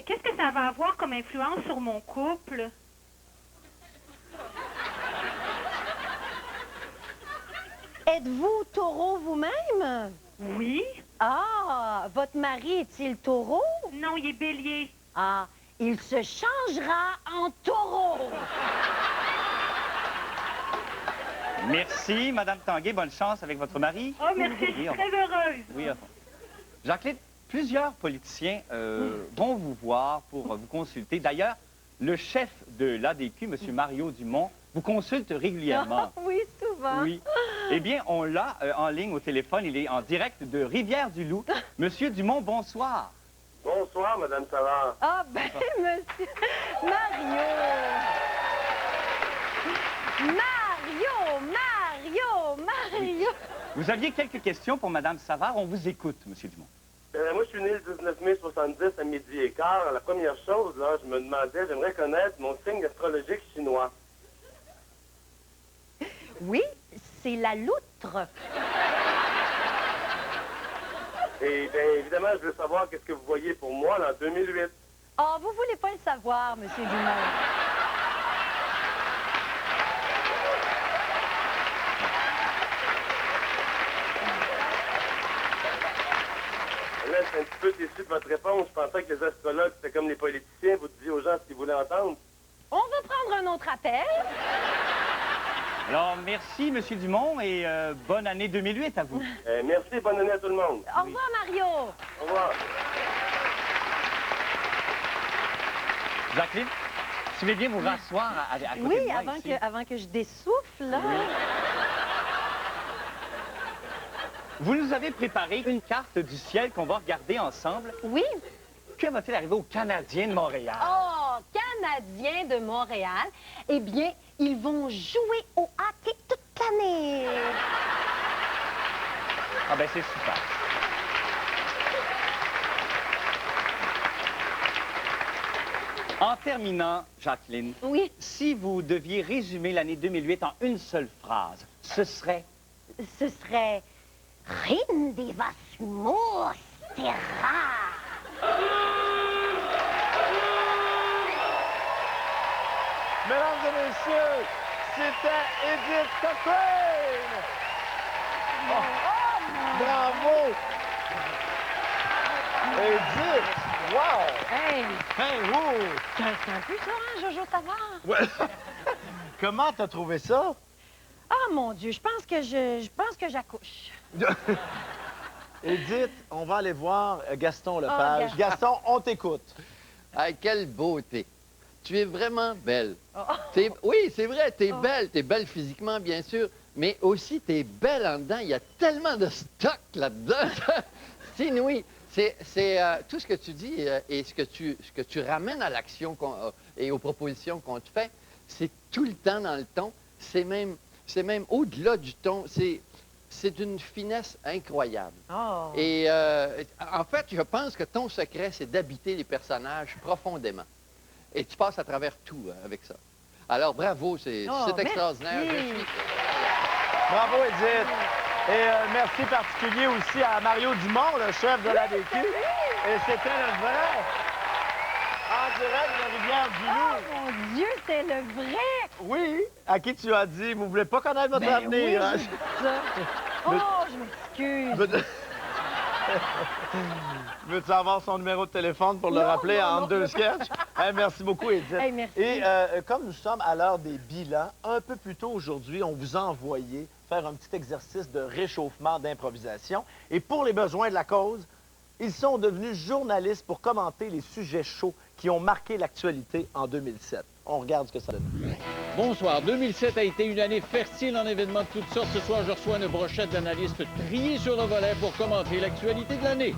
Qu'est-ce que ça va avoir comme influence sur mon couple? Êtes-vous taureau vous-même? Oui. Ah, votre mari est-il taureau? Non, il est bélier. Ah, il se changera en taureau. Merci, Madame Tanguay. Bonne chance avec votre mari. Oh, merci, je suis très heureuse. Oui, Jacqueline, plusieurs politiciens vont vous voir pour vous consulter. D'ailleurs, le chef de l'ADQ, M. Mario Dumont, vous consulte régulièrement. Ah, oui, souvent. Oui. Eh bien, on l'a en ligne au téléphone. Il est en direct de Rivière-du-Loup. Monsieur Dumont, bonsoir. Bonsoir, Madame Savard. Ah, ben, monsieur Mario. Mario. Vous aviez quelques questions pour Madame Savard. On vous écoute, Monsieur Dumont. Moi, je suis né le 19 mai 70 à midi et quart. La première chose, là, je me demandais, j'aimerais connaître mon signe astrologique chinois. Oui, c'est la loutre. Et bien, évidemment, je veux savoir qu'est-ce que vous voyez pour moi en 2008. Oh, vous voulez pas le savoir, Monsieur Dumont. Là, je suis un petit peu déçu de votre réponse. Je pensais que les astrologues, c'était comme les politiciens. Vous disiez aux gens ce qu'ils voulaient entendre. On va prendre un autre appel. Alors, merci, M. Dumont, et bonne année 2008 à vous. Merci, bonne année à tout le monde. Au revoir, Mario. Au revoir. Jacqueline, si vous voulez bien vous rasseoir à côté Oui, de moi ici. avant que je dessouffle, là. Vous nous avez préparé une carte du ciel qu'on va regarder ensemble. Oui. Que va-t-il arriver aux Canadiens de Montréal? Oh, Canadiens de Montréal, eh bien, ils vont jouer au hockey toute l'année. Ah ben c'est super. En terminant, Jacqueline, oui. Si vous deviez résumer l'année 2008 en une seule phrase, ce serait? Ce serait Rinde was muss, c'est rare. Mesdames et messieurs, c'était Edith Cochrane! Oh, bravo! Edith! Wow! Hey! Hey, wow! C'est un peu ça, hein, Jojo Savard? Ouais. Comment t'as trouvé ça? Ah, mon Dieu, je pense que j'accouche. Edith, on va aller voir Gaston Lepage. Gaston, on t'écoute. Ah, quelle beauté. Tu es vraiment belle. Oh. Oui, c'est vrai, t'es belle. T'es belle physiquement, bien sûr, mais aussi t'es belle en dedans. Il y a tellement de stock là-dedans. C'est inouï. C'est tout ce que tu dis et ce que tu ramènes à l'action et aux propositions qu'on te fait, c'est tout le temps dans le ton. C'est même au-delà du ton. C'est d'une finesse incroyable. Oh. Et en fait, je pense que ton secret, c'est d'habiter les personnages profondément. Et tu passes à travers tout avec ça. Alors, bravo, c'est extraordinaire. Bravo, Edith. Et merci particulier aussi à Mario Dumont, le chef de l'ADQ. Et c'était le vrai. En direct de Rivière-du-Loup. Oh, mon Dieu, c'est le vrai. Oui. À qui tu as dit, vous voulez pas connaître votre avenir? Oui, j'ai dit ça. Oh, je m'excuse. Veux-tu avoir son numéro de téléphone pour le rappeler en deux sketchs? Hey, merci beaucoup, Edith. Hey, merci. Et comme nous sommes à l'heure des bilans, un peu plus tôt aujourd'hui, on vous a envoyé faire un petit exercice de réchauffement d'improvisation. Et pour les besoins de la cause, ils sont devenus journalistes pour commenter les sujets chauds qui ont marqué l'actualité en 2007. On regarde ce que ça donne. Bonsoir. 2007 a été une année fertile en événements de toutes sortes. Ce soir, je reçois une brochette d'analystes triés sur le volet pour commenter l'actualité de l'année.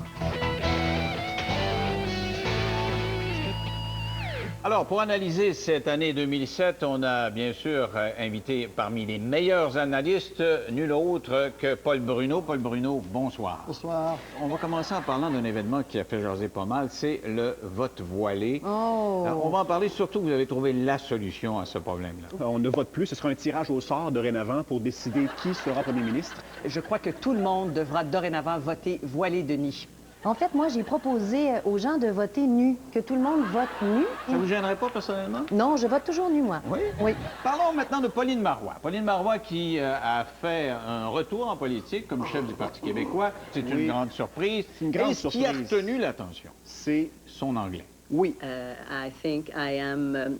Alors, pour analyser cette année 2007, on a bien sûr invité parmi les meilleurs analystes, nul autre que Paul Bruno. Paul Bruno, bonsoir. Bonsoir. On va commencer en parlant d'un événement qui a fait jaser pas mal, c'est le vote voilé. Oh! Alors, on va en parler, surtout que vous avez trouvé la solution à ce problème-là. On ne vote plus, ce sera un tirage au sort dorénavant pour décider qui sera premier ministre. Je crois que tout le monde devra dorénavant voter voilé de nid. En fait, moi, j'ai proposé aux gens de voter nu, que tout le monde vote nu. Ça vous gênerait pas, personnellement? Non, je vote toujours nu, moi. Oui? Oui. Parlons maintenant de Pauline Marois. Pauline Marois qui a fait un retour en politique comme chef du Parti québécois. C'est une grande surprise. C'est une grande surprise. Ce qui a retenu l'attention, c'est son anglais. Oui. I think I am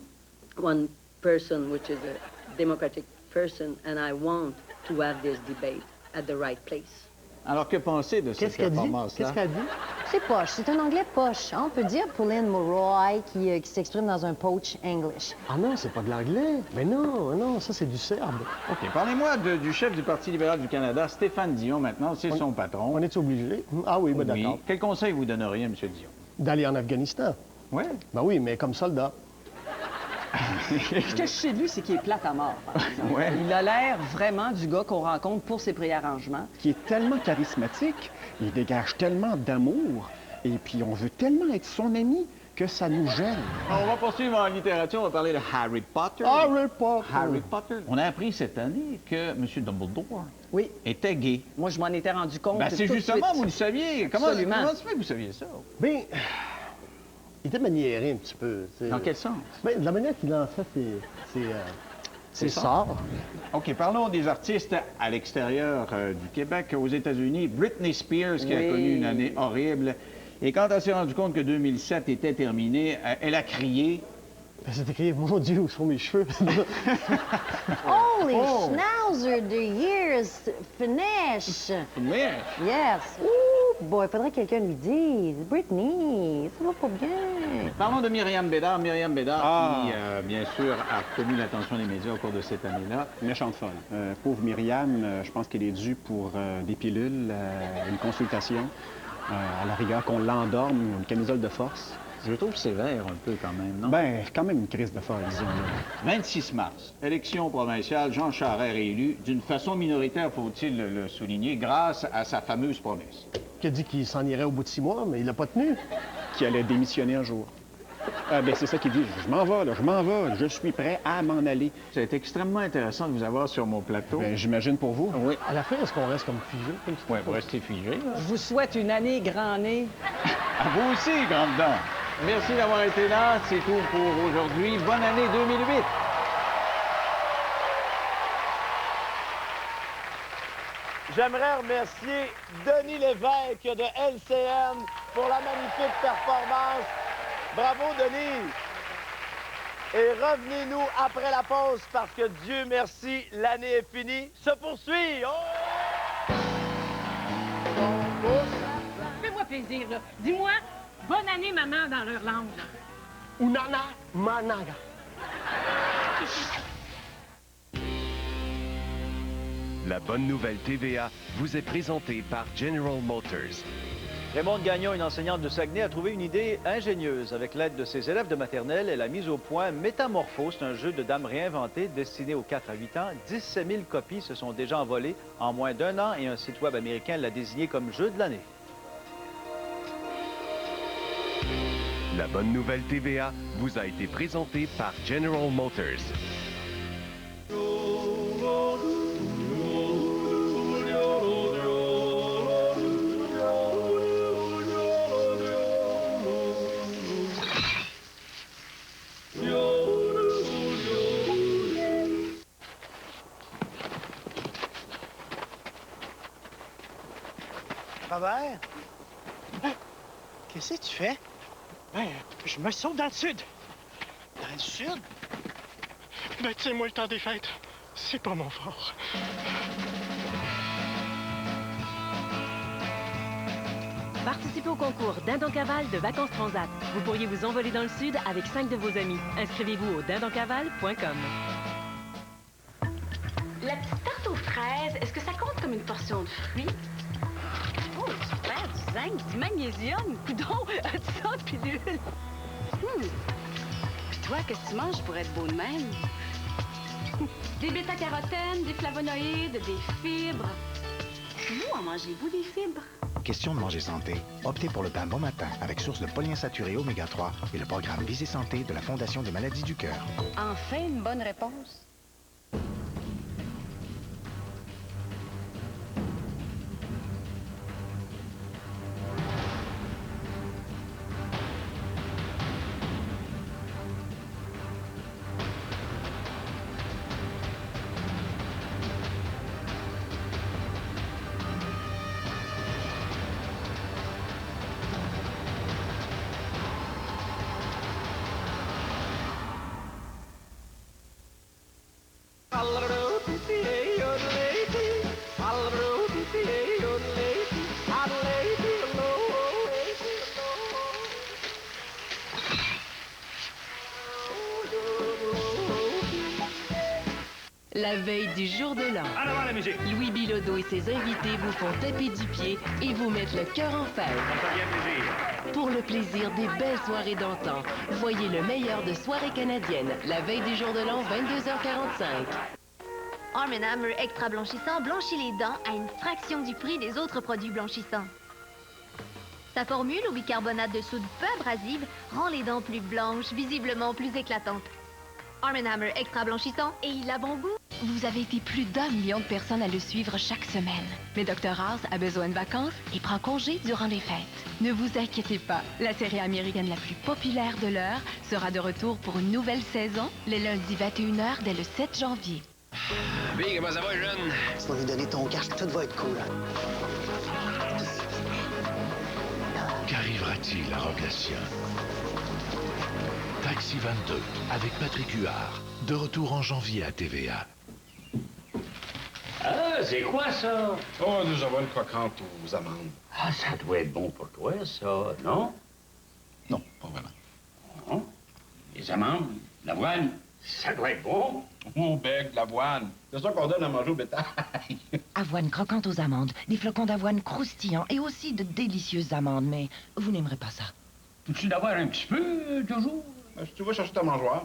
one person which is a democratic person and I want to have this debate at the right place. Alors, que penser de cette performance-là? Qu'est-ce qu'elle dit? C'est poche. C'est un anglais poche. On peut dire Pauline Marois qui s'exprime dans un poach English. Ah non, c'est pas de l'anglais. Mais non, non, ça, c'est du serbe. OK. Parlez-moi du chef du Parti libéral du Canada, Stéphane Dion, maintenant. C'est son patron. On est obligé? Ah oui, ben d'accord. Quel conseil vous donneriez, M. Dion? D'aller en Afghanistan. Oui? Ben oui, mais comme soldat. Ce que je sais de lui, c'est qu'il est plate à mort. Ouais. Il a l'air vraiment du gars qu'on rencontre pour ses préarrangements. Qui est tellement charismatique, il dégage tellement d'amour, et puis on veut tellement être son ami que ça nous gêne. On va poursuivre en littérature, on va parler de Harry Potter. Harry Potter! Harry Potter. On a appris cette année que M. Dumbledore était gay. Moi, je m'en étais rendu compte. Ben, c'est tout de justement, suite. vous le saviez. Absolument. Comment se fait que vous saviez ça? Bien, il était maniéré un petit peu. Dans quel sens? Bien, de la manière qu'il lançait ses sorts. OK, parlons des artistes à l'extérieur du Québec. Aux États-Unis, Britney Spears, qui a connu une année horrible. Et quand elle s'est rendue compte que 2007 était terminé, elle a crié Ben, c'est écrit, mon Dieu, où sont mes cheveux? Holy Oh. schnauzer, the years finish. Finish? Yes. Ouh, boy, faudrait que quelqu'un lui dise. Brittany, ça va pas bien. Parlons de Myriam Bédard. Myriam Bédard, Ah. qui, bien sûr, a retenu l'attention des médias au cours de cette année-là. Méchante folle. Pauvre Myriam, je pense qu'elle est due pour des pilules, une consultation. À la rigueur, qu'on l'endorme, une camisole de force. Je trouve sévère un peu quand même, non? Ben, quand même une crise de folie, disons. 26 mars, élection provinciale, Jean Charest réélu, d'une façon minoritaire, faut-il le souligner, grâce à sa fameuse promesse. Qui a dit qu'il s'en irait au bout de 6 mois, mais il l'a pas tenu. Qui allait démissionner un jour. Ben, c'est ça qu'il dit. Je m'en vais, là, je m'en vais. Je suis prêt à m'en aller. C'est extrêmement intéressant de vous avoir sur mon plateau. Ben, j'imagine pour vous. Oui. À la fin, est-ce qu'on reste comme figé? Oui, vous restez figé. Là. Je vous souhaite une année grand nez. À vous aussi, grande dame. Merci d'avoir été là. C'est tout pour aujourd'hui. Bonne année 2008. J'aimerais remercier Denis Lévesque de LCN pour la magnifique performance. Bravo, Denis! Et revenez-nous après la pause parce que Dieu merci, l'année est finie. Se poursuit! Oh! Fais-moi plaisir, là. Dis-moi, bonne année, maman, dans leur langue. Unana managa. La bonne nouvelle TVA vous est présentée par General Motors. Raymond Gagnon, une enseignante de Saguenay, a trouvé une idée ingénieuse. Avec l'aide de ses élèves de maternelle, elle a mis au point Métamorphose. C'est un jeu de dames réinventé destiné aux 4 à 8 ans. 17 000 copies se sont déjà envolées en moins d'1 an et un site web américain l'a désigné comme jeu de l'année. La bonne nouvelle TVA vous a été présentée par General Motors. Robert? Qu'est-ce que tu fais? Ben, je me sauve dans le sud. Dans le sud? Ben, tu sais, moi, le temps des fêtes, c'est pas mon fort. Participez au concours Dindon-Cavale de Vacances Transat. Vous pourriez vous envoler dans le sud avec 5 de vos amis. Inscrivez-vous au dindoncaval.com. La petite tarte aux fraises, est-ce que ça compte comme une portion de fruits? Oh, super, du zinc, du magnésium. Coudon, as-tu ça, pilule? Puis toi, qu'est-ce que tu manges pour être beau de même? Des bêta-carotènes, des flavonoïdes, des fibres. Vous, en mangez-vous des fibres? Question de manger santé. Optez pour le pain Bon Matin avec source de polyinsaturés oméga 3 et le programme Visée Santé de la Fondation des maladies du cœur. Enfin, une bonne réponse. La veille du jour de l'an, Louis Bilodeau et ses invités vous font taper du pied et vous mettent le cœur en fête. Pour le plaisir des belles soirées d'antan, voyez le meilleur de soirées canadiennes, la veille du jour de l'an, 22h45. Arm & Hammer Extra Blanchissant blanchit les dents à une fraction du prix des autres produits blanchissants. Sa formule au bicarbonate de soude peu abrasive rend les dents plus blanches, visiblement plus éclatantes. Arm & Hammer Extra Blanchissant et il a bon goût. Vous avez été plus d'1 million de personnes à le suivre chaque semaine. Mais Dr. House a besoin de vacances et prend congé durant les fêtes. Ne vous inquiétez pas, la série américaine la plus populaire de l'heure sera de retour pour une nouvelle saison, le lundi 21h dès le 7 janvier. Big, comment ça va, jeune? Tu vas lui donner ton cash, tout va être cool. Qu'arrivera-t-il à Rob Latien? Ta Taxi 22 avec Patrick Huard. De retour en janvier à TVA. Ah, c'est quoi ça? Oh, des avoines croquantes aux amandes. Ah, ça doit être bon pour toi, ça, non? Non, pas vraiment. Non? Les amandes, l'avoine, ça doit être bon. Au bec, l'avoine. C'est ça qu'on donne à manger au bétail. Avoine croquante aux amandes, des flocons d'avoine croustillants et aussi de délicieuses amandes, mais vous n'aimerez pas ça. Peux-tu d'avoir un petit peu, toujours? Si tu vas chercher ta mangeoire.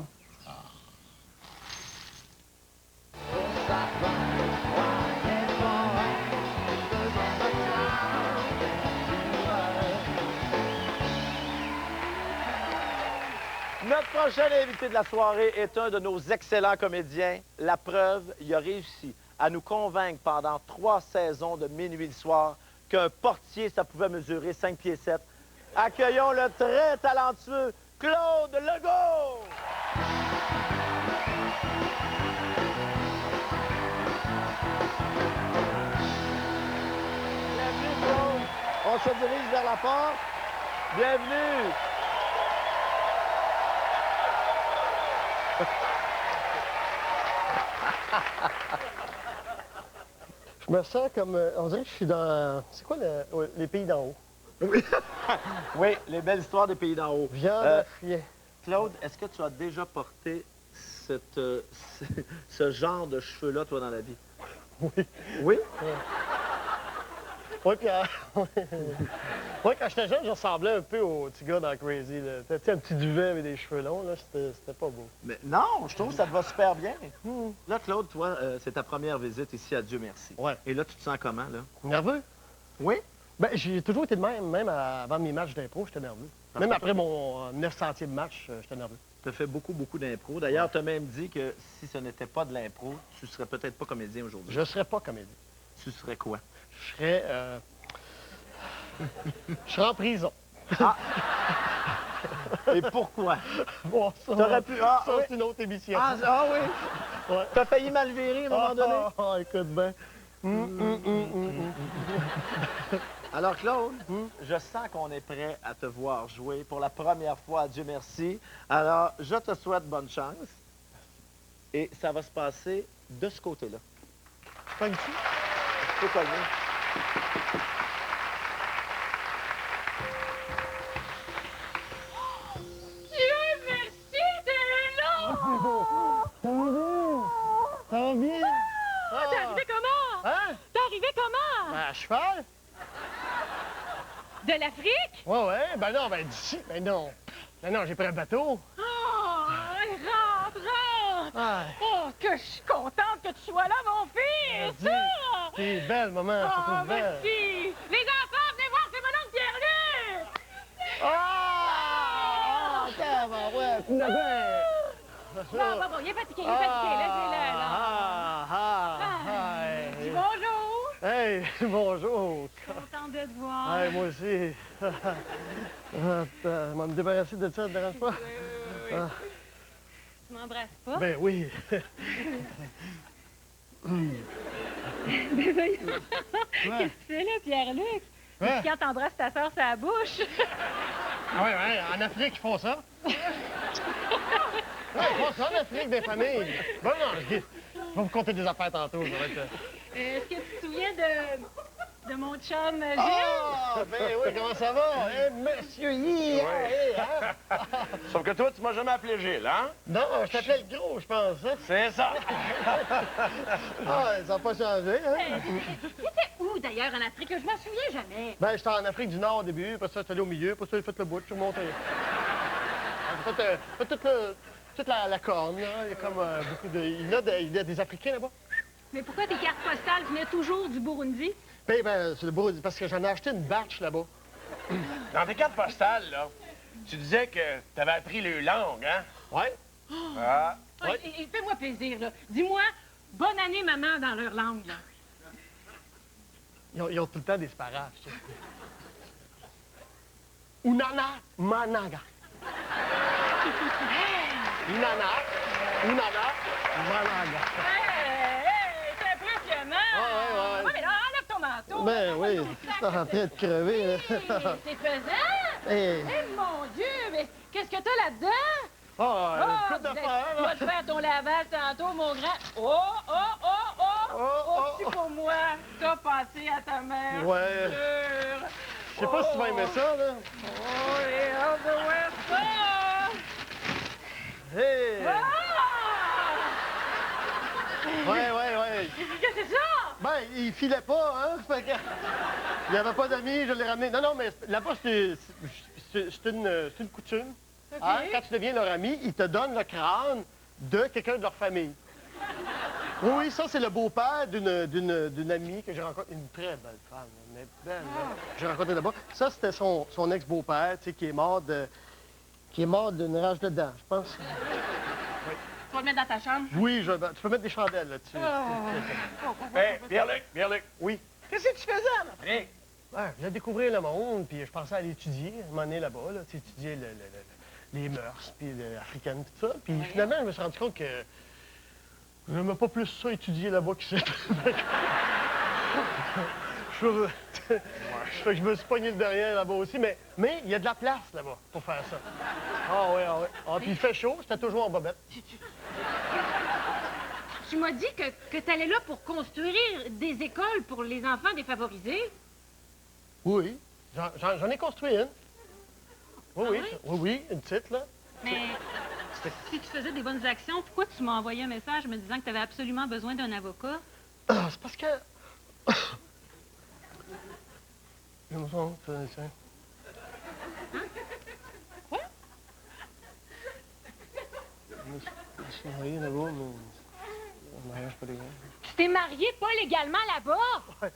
Notre prochain invité de la soirée est un de nos excellents comédiens. La preuve, il a réussi à nous convaincre pendant 3 saisons de Minuit le soir qu'un portier, ça pouvait mesurer 5 pieds 7. Accueillons le très talentueux Claude Legault! Bienvenue, Claude. On se dirige vers la porte. Bienvenue. Je me sens comme... on dirait que je suis dans... C'est quoi les pays d'en haut? Oui. Oui, les belles histoires des pays d'en haut. Viande, chien. Claude, est-ce que tu as déjà porté ce genre de cheveux-là, toi, dans la vie? Oui. Oui? Oui, puis ouais, quand j'étais jeune, je ressemblais un peu au petit gars dans Crazy. Tu sais, un petit duvet avec des cheveux longs, là, c'était pas beau. Mais non, je trouve que ça te va super bien. Là, Claude, toi, c'est ta première visite ici à Dieu merci. Ouais. Et là, tu te sens comment, là? Nerveux? Oui? Ben, j'ai toujours été de même. Même avant mes matchs d'impro, j'étais nerveux. Même après mon 900e match, j'étais nerveux. Tu as fait beaucoup d'impro. D'ailleurs, tu as même dit que si ce n'était pas de l'impro, tu serais peut-être pas comédien aujourd'hui. Je serais pas comédien. Tu serais quoi? Je serais... je serais en prison. Ah! Et pourquoi? Bon, ça, t'aurais pu... Ah, ça oui. c'est une autre émission. Ah oui? Ouais. T'as failli mal virer à un moment donné? Ah, écoute bien. Alors, Claude, je sens qu'on est prêt à te voir jouer pour la première fois à Dieu merci. Alors, je te souhaite bonne chance. Et ça va se passer de ce côté-là. Pas ici? Tu peux cogner. Dieu merci, t'es là! Ça va bien? T'es arrivé comment? Hein? T'es arrivé comment? Ben, à cheval? De l'Afrique? Ouais. Ben non, ben d'ici. Ben non. Ben non, j'ai pris un bateau. Oh, rentre! Ah. Oh, que je suis contente que tu sois là, mon fils! T'es belle, maman. Je te Oh, trouve belle. merci! Les enfants, venez voir, c'est mon oncle Pierre-Luc! Ah! Tabarouette! Bon, il est fatigué, laissez-le, là. Dis bonjour! Hey, bonjour! Content de te voir. Hey, moi aussi. Je vais me débarrasser de ça, ça te dérange pas? Oui. Ah. Tu m'embrasses pas? Ben oui. Ben voyons. Qu'est-ce que tu fais là, Pierre-Luc? Ouais. Quand t'embrasses ta soeur sur la bouche. Ah ouais, en Afrique, ils font ça. Ouais, ils font ça en Afrique, des familles. Bon, non, je vais vous conter des affaires tantôt. Ça va être... Est-ce que tu te souviens de mon chum Gilles? Ah, ben oui, comment ça va? Eh, monsieur Yi! Ouais. Hein? Sauf que toi, tu m'as jamais appelé Gilles, hein? Non, je t'appelais le gros, je pense. Hein? C'est ça! Ah, ça n'a pas changé, hein? T'étais où, d'ailleurs, en Afrique? Je m'en souviens jamais. Ben, j'étais en Afrique du Nord au début, après ça, j'étais allé au milieu, après ça, j'ai fait le bout, je suis remonté. J'ai fait toute la corne, là. Il y a comme beaucoup de... Il y a des Africains là-bas. Mais pourquoi tes cartes postales venaient toujours du Burundi? Ben, c'est le Burundi, parce que j'en ai acheté une batch là-bas. Dans tes cartes postales, là, tu disais que t'avais appris les langues, hein? Ouais. Ah. Ouais. Et fais-moi plaisir, là. Dis-moi, bonne année, maman, dans leur langue, là. Ils ont tout le temps des sparages, ça. Unana, managa. Unana, managa. Hey, c'est impressionnant! Ouais. Ouais, mais là, enlève ton manteau! Ben oui, t'es en train de crever, là. C'est pesant! Hey. Eh, mon Dieu, mais qu'est-ce que t'as là-dedans? Ah, coup tu d'affaires, vas te faire ton lavage tantôt, mon grand. Oh, petit pour moi. T'as pensé à ta mère. Ouais. Sûre. Je sais pas si tu vas aimer ça, là. Oh, les hâte de voir ça. Hey! Ah! Ouais. Qu'est-ce que c'est ça? Ben, il filait pas, hein? Fait que... Il n'y avait pas d'amis, je l'ai ramené. Non, mais là-bas, c'est une coutume. OK. Hein? Quand tu deviens leur ami, ils te donnent le crâne de quelqu'un de leur famille. Oui, ça, c'est le beau-père d'une amie que j'ai rencontrée. Une très belle femme, mais belle. J'ai rencontré là-bas. Ça, c'était son ex-beau-père, tu sais, qui est mort d'une rage de dents, je pense. Tu vas le mettre dans ta chambre? Oui, tu peux mettre des chandelles là-dessus. Hé, Pierre-Luc. Oui. Qu'est-ce que tu faisais en Afrique? Ouais, je voulais découvrir le monde, puis je pensais aller étudier, à un moment donné là-bas, là, tu sais, étudier les mœurs, puis l'africaine, tout ça. Puis finalement, je me suis rendu compte que je n'aimais pas plus ça étudier là-bas qu'ici. Je me suis pogné le derrière là-bas aussi, mais il y a de la place là-bas pour faire ça. Ah oui. Ah, puis il fait chaud, j'étais toujours en bobette. Tu m'as dit que tu allais là pour construire des écoles pour les enfants défavorisés. Oui, j'en ai construit une. Oui, une petite, là. Mais si tu faisais des bonnes actions, pourquoi tu m'as envoyé un message me disant que tu avais absolument besoin d'un avocat? Ah, c'est parce que... Je me sens... Quoi? Je suis marié là-bas, mais... Le mariage pas légal. Tu t'es marié pas légalement là-bas? Ouais.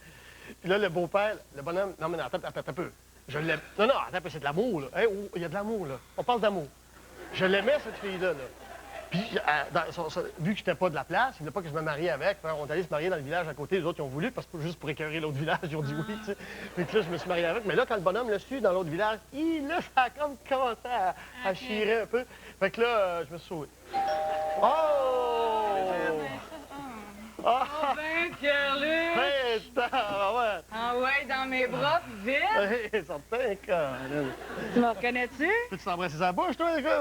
Puis là, le beau-père, le bonhomme... Non, mais attends un peu. Je l'aime... Non, attends un peu, c'est de l'amour, là. Hey, oh, il y a de l'amour, là. On parle d'amour. Je l'aimais, cette fille-là, là. Puis, vu que j'étais pas de la place, il voulait pas que je me marie avec. On est allé se marier dans le village à côté. Les autres, ils ont voulu, parce que juste pour écœurer l'autre village, ils ont dit oui, tu sais. Fait que là, je me suis marié avec. Mais là, quand le bonhomme l'a su dans l'autre village, là, ça a comme commencé à chirer un peu. Fait que là, je me suis sauvé. Oh! Oh, ben, Pierre-Luc! Ouais. Ah ouais, dans mes bras, vite! Hey, certain, quand même. Tu me reconnais-tu? Peux-tu t'embrasser sa bouche, toi, les gars?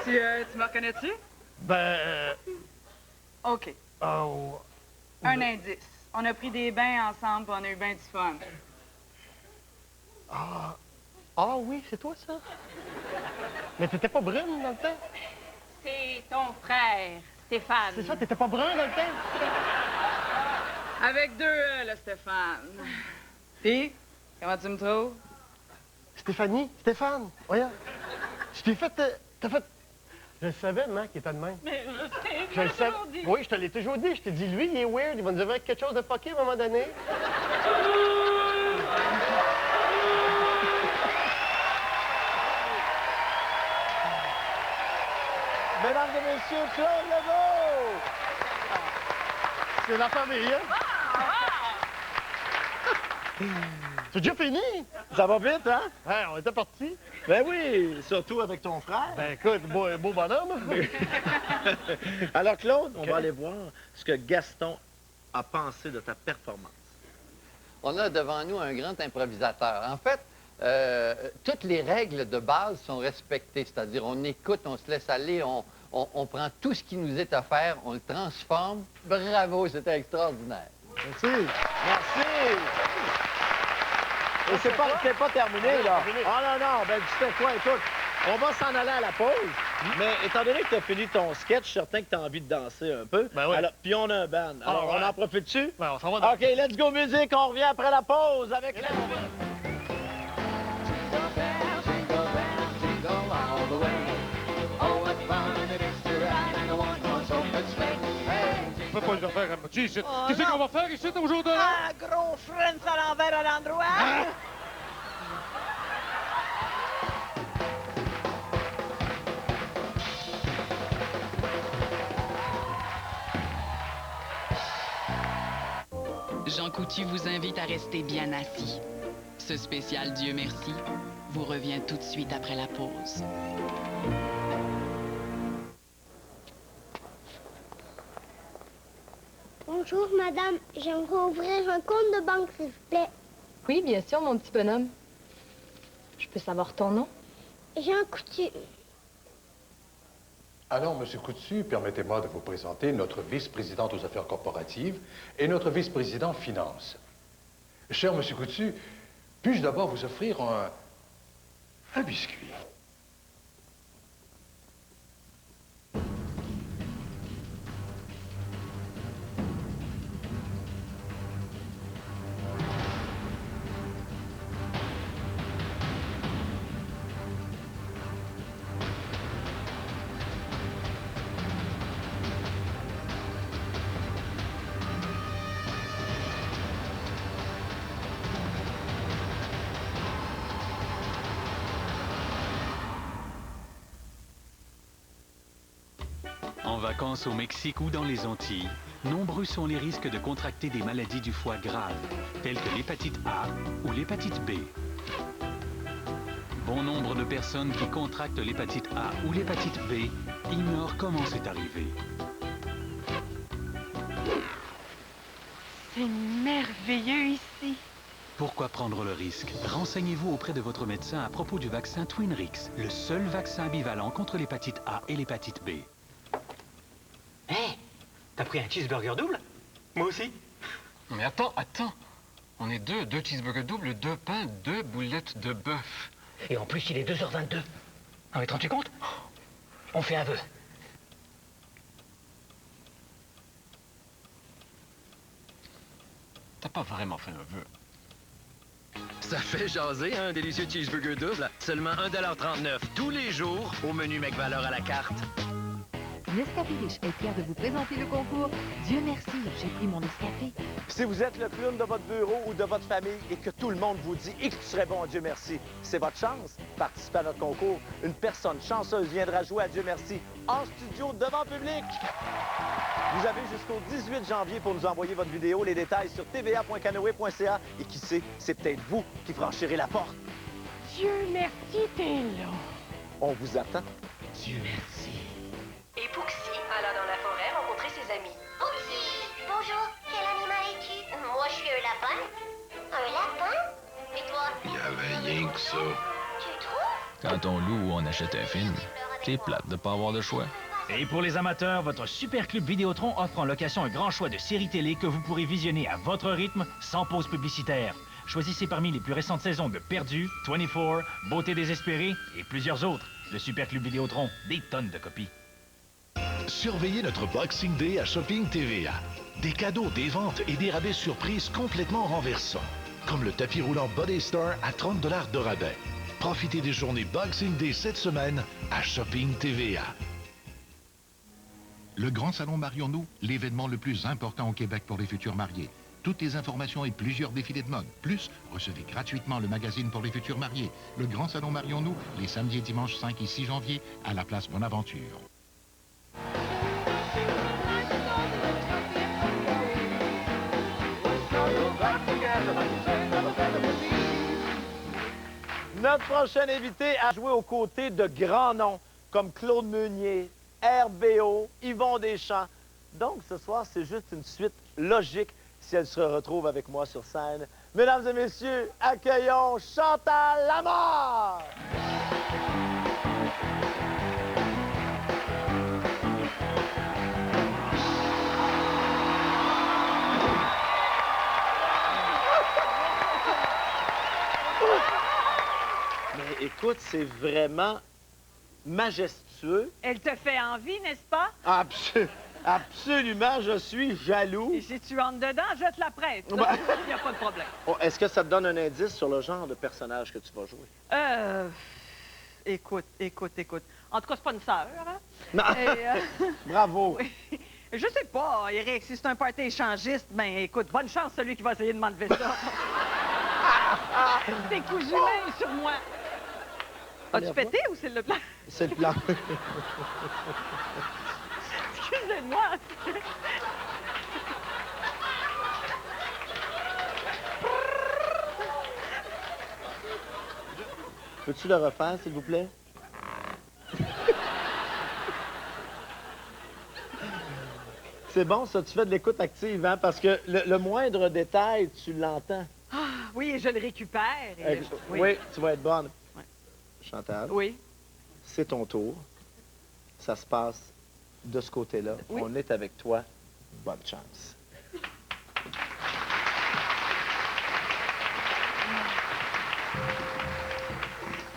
Tu me reconnais-tu? Ben... OK. Oh... Un indice. On a pris des bains ensemble, puis on a eu bien du fun. Ah oui, c'est toi, ça? Mais t'étais pas brune dans le temps? C'est ton frère, Stéphane. C'est ça, t'étais pas brun dans le temps? Avec deux E, là, Stéphane. Puis, comment tu me trouves? Stéphane, regarde. Je t'ai fait... T'as fait... Je le savais, maman, qu'il était de même. Mais Je le savais. Oui, je te l'ai toujours dit. Je t'ai dit, lui, il est weird. Il va nous avoir quelque chose de fucké à un moment donné. Mesdames et messieurs, Claude Legault! C'est la famille, hein? C'est déjà fini? Ça va vite, hein? Ouais, on était partis. Ben oui, surtout avec ton frère. Ben écoute, beau bonhomme. Alors, Claude, on va aller voir ce que Gaston a pensé de ta performance. On a devant nous un grand improvisateur. En fait, toutes les règles de base sont respectées, c'est-à-dire on écoute, on se laisse aller, on prend tout ce qui nous est offert, on le transforme. Bravo, c'était extraordinaire. Merci. Merci. Et c'est pas terminé, là. Ah non, ben tu sais quoi, écoute, on va s'en aller à la pause, mais étant donné que tu as fini ton sketch, je suis certain que tu as envie de danser un peu. Ben oui. Alors, puis on a un band. Alors, on en profite-tu? Ben, on s'en va dans... OK, let's go musique, on revient après la pause avec la... On peut pas le refaire à moitié ici. Qu'est-ce qu'on va faire ici aujourd'hui? Ah, gros freine à l'envers à l'endroit! Jean Coutu vous invite à rester bien assis. Ce spécial Dieu merci vous revient tout de suite après la pause. Bonjour, madame. J'aimerais ouvrir un compte de banque, s'il vous plaît. Oui, bien sûr, mon petit bonhomme. Je peux savoir ton nom? Jean Coutu. Alors, M. Coutu, permettez-moi de vous présenter notre vice-présidente aux affaires corporatives et notre vice-président finance. Cher M. Coutu, puis-je d'abord vous offrir un biscuit? En vacances au Mexique ou dans les Antilles, nombreux sont les risques de contracter des maladies du foie graves, telles que l'hépatite A ou l'hépatite B. Bon nombre de personnes qui contractent l'hépatite A ou l'hépatite B ignorent comment c'est arrivé. C'est merveilleux ici. Pourquoi prendre le risque? Renseignez-vous auprès de votre médecin à propos du vaccin Twinrix, le seul vaccin bivalent contre l'hépatite A et l'hépatite B. Hé, t'as pris un cheeseburger double? Moi aussi. Mais attends. On est deux cheeseburgers doubles, 2 pains, 2 boulettes de bœuf. Et en plus, il est 2h22. Ah, mais te rends-tu compte? On fait un vœu. T'as pas vraiment fait un vœu. Ça fait jaser, un délicieux cheeseburger double. Seulement 1,39$ tous les jours au menu McValeur à la carte. Nescafé Riche est fier de vous présenter le concours Dieu merci, j'ai pris mon Nescafé. Si vous êtes le clown de votre bureau ou de votre famille et que tout le monde vous dit et que tu serais bon à Dieu merci, c'est votre chance. Participez à notre concours. Une personne chanceuse viendra jouer à Dieu merci en studio devant public. Vous avez jusqu'au 18 janvier pour nous envoyer votre vidéo. Les détails sur tva.canoe.ca. Et qui sait, c'est peut-être vous qui franchirez la porte. Dieu merci, t'es là. On vous attend. Dieu merci. Et Pouxy alla dans la forêt rencontrer ses amis. Pouxy, bonjour. Quel animal es-tu? Moi, je suis un lapin. Un lapin? Et toi? Il y avait rien que ça. Tu trouves? Quand on loue ou on achète un film, c'est plate de pas avoir de choix. Et pour les amateurs, votre Super Club Vidéotron offre en location un grand choix de séries télé que vous pourrez visionner à votre rythme, sans pause publicitaire. Choisissez parmi les plus récentes saisons de Perdu, 24, Beauté désespérée et plusieurs autres. Le Super Club Vidéotron, des tonnes de copies. Surveillez notre Boxing Day à Shopping TVA. Des cadeaux, des ventes et des rabais surprises complètement renversants. Comme le tapis roulant Body Star à 30$ de rabais. Profitez des journées Boxing Day cette semaine à Shopping TVA. Le Grand Salon Marions-nous, l'événement le plus important au Québec pour les futurs mariés. Toutes les informations et plusieurs défilés de mode. Plus, recevez gratuitement le magazine pour les futurs mariés. Le Grand Salon Marions-nous, les samedis et dimanches 5 et 6 janvier, à la place Bonaventure. Notre prochain invité a joué aux côtés de grands noms comme Claude Meunier, RBO, Yvon Deschamps. Donc, ce soir, c'est juste une suite logique si elle se retrouve avec moi sur scène. Mesdames et messieurs, accueillons Chantal Lamarre! Mais écoute, c'est vraiment majestueux. Elle te fait envie, n'est-ce pas? Absolument, je suis jaloux. Et si tu rentres dedans, je te la prête. Il n'y a pas de problème. Oh, est-ce que ça te donne un indice sur le genre de personnage que tu vas jouer? Écoute. En tout cas, c'est pas une sœur, hein? Non. Bravo. Je sais pas, Eric, si c'est un party échangiste, ben écoute, bonne chance celui qui va essayer de m'enlever ça. T'es cousu même sur moi. As-tu pété ou c'est le plan? C'est le plan. Excusez-moi. Peux-tu le refaire, s'il vous plaît? C'est bon, ça, tu fais de l'écoute active, hein? Parce que le moindre détail, tu l'entends. Ah, oui, je le récupère. Et Oui, tu vas être bonne. Ouais. Chantal. Oui. C'est ton tour. Ça se passe de ce côté-là. Oui. On est avec toi. Bonne chance.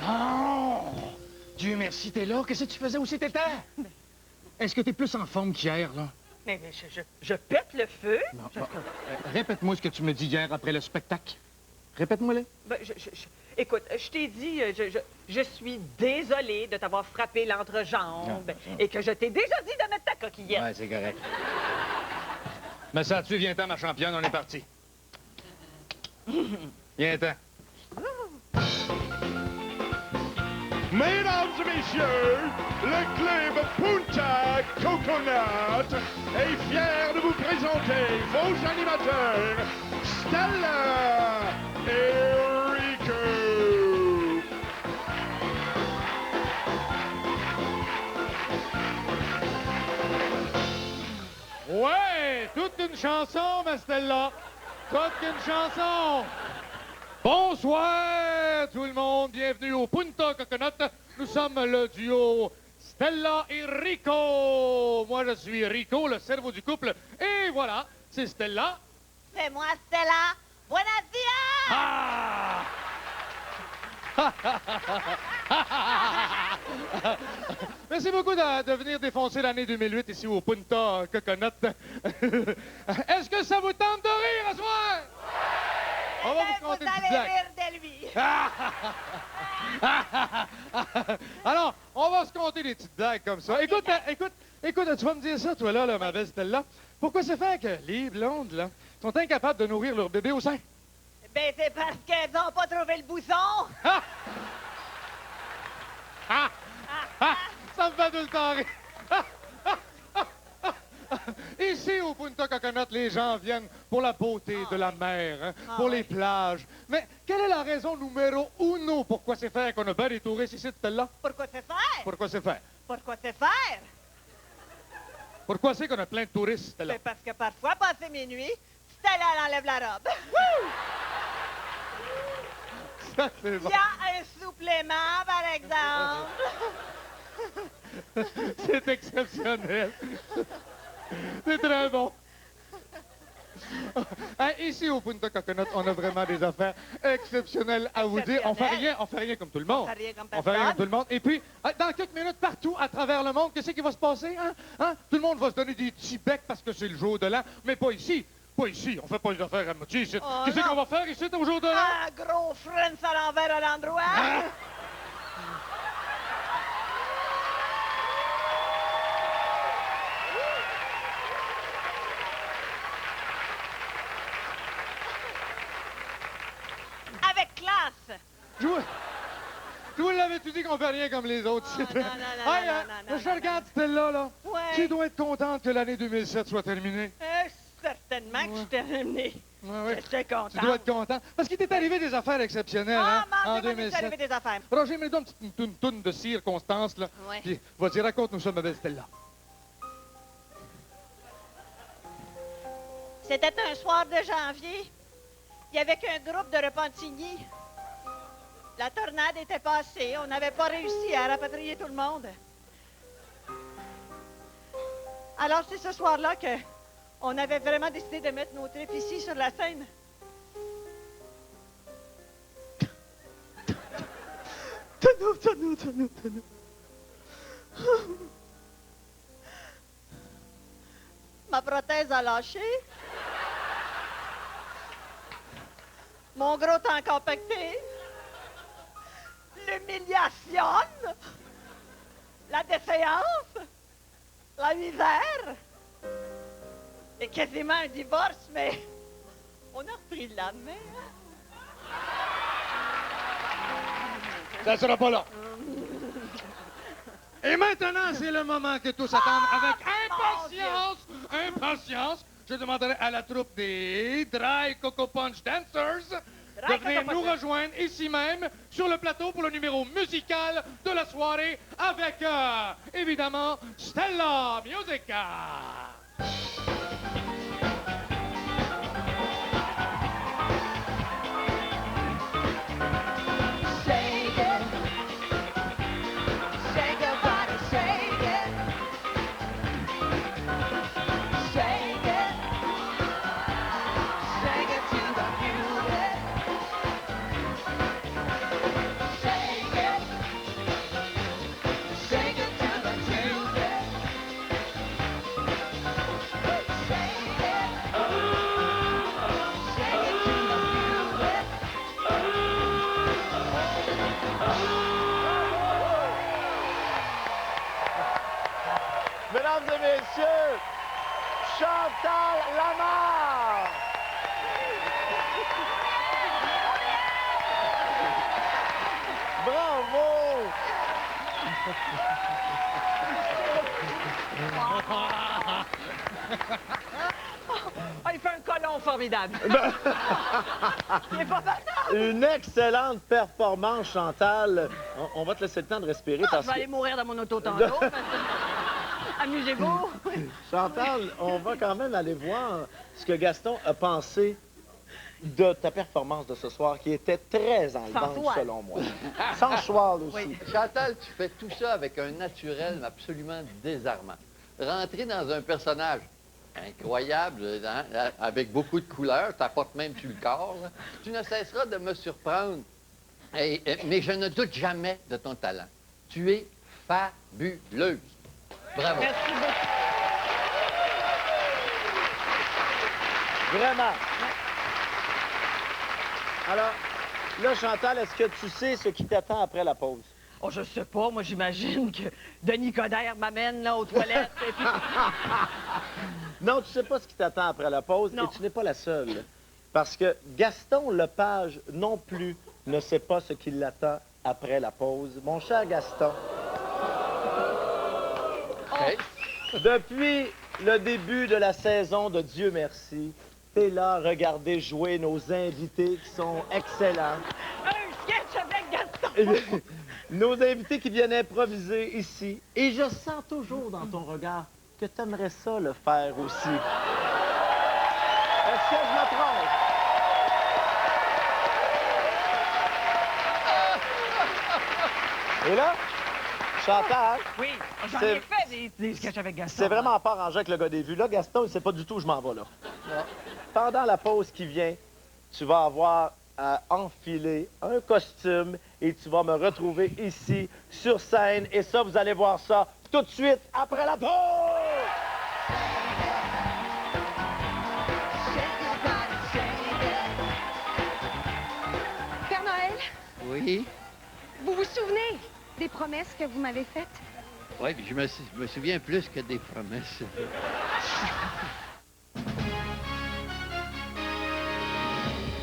Oh! Dieu merci, t'es là. Qu'est-ce que tu faisais? Où c'était? Est-ce que t'es plus en forme qu'hier, là? Mais je pète le feu. Répète-moi ce que tu me dis hier après le spectacle. Répète-moi-le. Ben, écoute, je t'ai dit, je suis désolée de t'avoir frappé l'entrejambe et que je t'ai déjà dit de mettre ta coquillette. Ouais, c'est correct. Mais ça, tu viens-t'en, ma championne, on est parti. Viens-t'en. Mesdames et messieurs, le club Punta Coconut est fier de vous présenter vos animateurs, Stella et Rico. Ouais, toute une chanson, ma Stella. Toute une chanson. Bonsoir tout le monde, bienvenue au Punta Coconut. Nous sommes le duo Stella et Rico. Moi, je suis Rico, le cerveau du couple. Et voilà, c'est Stella. C'est moi, Stella. Buenos dias! Ah! Merci beaucoup de venir défoncer l'année 2008 ici au Punta Coconut. Est-ce que ça vous tente de rire à soir? On va vous conter une petite blague. Rire de lui. Alors, on va se compter des petites blagues comme ça. Écoute, tu vas me dire ça, toi, là, ma belle Stella. Pourquoi c'est fait que les blondes, là, sont incapables de nourrir leur bébé au sein? Ben, c'est parce qu'elles n'ont pas trouvé le bousson. Ça me fait tout le temps rire. Ici, au Punta Coconut, les gens viennent pour la beauté de la mer, hein, pour les plages. Mais quelle est la raison numéro uno pourquoi c'est faire qu'on a bien des touristes ici, Stella? Pourquoi c'est faire? Pourquoi c'est faire? Pourquoi c'est faire? Pourquoi c'est qu'on a plein de touristes, Stella? C'est parce que parfois, passé minuit, Stella elle enlève la robe. Ça, c'est bon. Il y a un supplément, par exemple. C'est exceptionnel. C'est très bon. Hein, ici, au Punta Coconut, on a vraiment des affaires exceptionnelles à vous dire. On fait rien comme tout le monde. On fait rien comme On fait rien personne. comme tout le monde. Et puis, dans quelques minutes, partout à travers le monde, qu'est-ce qui va se passer? Hein? Tout le monde va se donner des petits becs parce que c'est le jour de l'an, mais pas ici. Pas ici. On fait pas les affaires à moitié ici. Oh, Qu'est-ce qu'on va faire ici au jour de l'an? Un gros French à l'envers à l'endroit. Avec classe. Je vous l'avais-tu dit qu'on fait rien comme les autres? non, Je regarde Stella, là. Ouais. Tu dois être contente que l'année 2007 soit terminée. Certainement que je suis terminée. Ouais. J'étais contente. Tu dois être content. Parce qu'il t'est arrivé des affaires exceptionnelles, hein, en il m'est 2007. arrivé des affaires. Roger, mets-nous une petite toune de circonstances, là. Ouais. Puis, vas-y, raconte-nous ça, ma belle Stella. C'était un soir de janvier. Il y avait qu'un groupe de Repentigny. La tornade était passée. On n'avait pas réussi à rapatrier tout le monde. Alors, c'est ce soir-là que on avait vraiment décidé de mettre nos tripes ici sur la scène. Tonneau. Ma prothèse a lâché. Mon gros temps compacté. L'humiliation. La défaillance. La misère. Et quasiment un divorce, mais on a repris le lendemain. Ça sera pas là. Et maintenant, c'est le moment que tous attendent avec impatience. Je demanderai à la troupe des Dry Coco Punch Dancers de venir nous rejoindre ici même sur le plateau pour le numéro musical de la soirée avec, évidemment, Stella Musica. Mesdames et messieurs, Chantal Lamarre! Bravo! Ah, il fait un colon formidable. Il est pas banal. Une excellente performance, Chantal. On va te laisser le temps de respirer Je parce vais que... aller mourir dans mon auto tantôt. Amusez-vous. Chantal, on va quand même aller voir ce que Gaston a pensé de ta performance de ce soir, qui était très enlevante, selon moi. Sans choix aussi. Oui. Chantal, tu fais tout ça avec un naturel absolument désarmant. Rentrer dans un personnage incroyable, hein, avec beaucoup de couleurs, t'apportes même sur le corps, là. Tu ne cesseras de me surprendre. Mais je ne doute jamais de ton talent. Tu es fabuleuse. Bravo. Merci beaucoup. Vraiment. Alors, là, Chantal, est-ce que tu sais ce qui t'attend après la pause? Oh, je sais pas. Moi, j'imagine que Denis Coderre m'amène là aux toilettes. Et puis... Non, tu sais pas ce qui t'attend après la pause, Non. et tu n'es pas la seule. Parce que Gaston Lepage non plus ne sait pas ce qui l'attend après la pause. Mon cher Gaston, depuis le début de la saison de Dieu merci, t'es là, regardez jouer nos invités qui sont excellents. Un sketch avec Gaston! Nos invités qui viennent improviser ici. Et je sens toujours dans ton regard que tu aimerais ça le faire aussi. Est-ce que je me trompe? Et là, Chantal... Oui, j'en c'est- ai fait des sketchs avec Gaston. C'est vraiment pas arrangé avec le gars des vues. Là, Gaston, il sait pas du tout où je m'en vais, là. Pendant la pause qui vient, tu vas avoir à enfiler un costume et tu vas me retrouver ici, sur scène. Et ça, vous allez voir ça tout de suite après la pause! Père Noël, Oui? vous vous souvenez des promesses que vous m'avez faites? Oui, puis je me souviens plus que des promesses.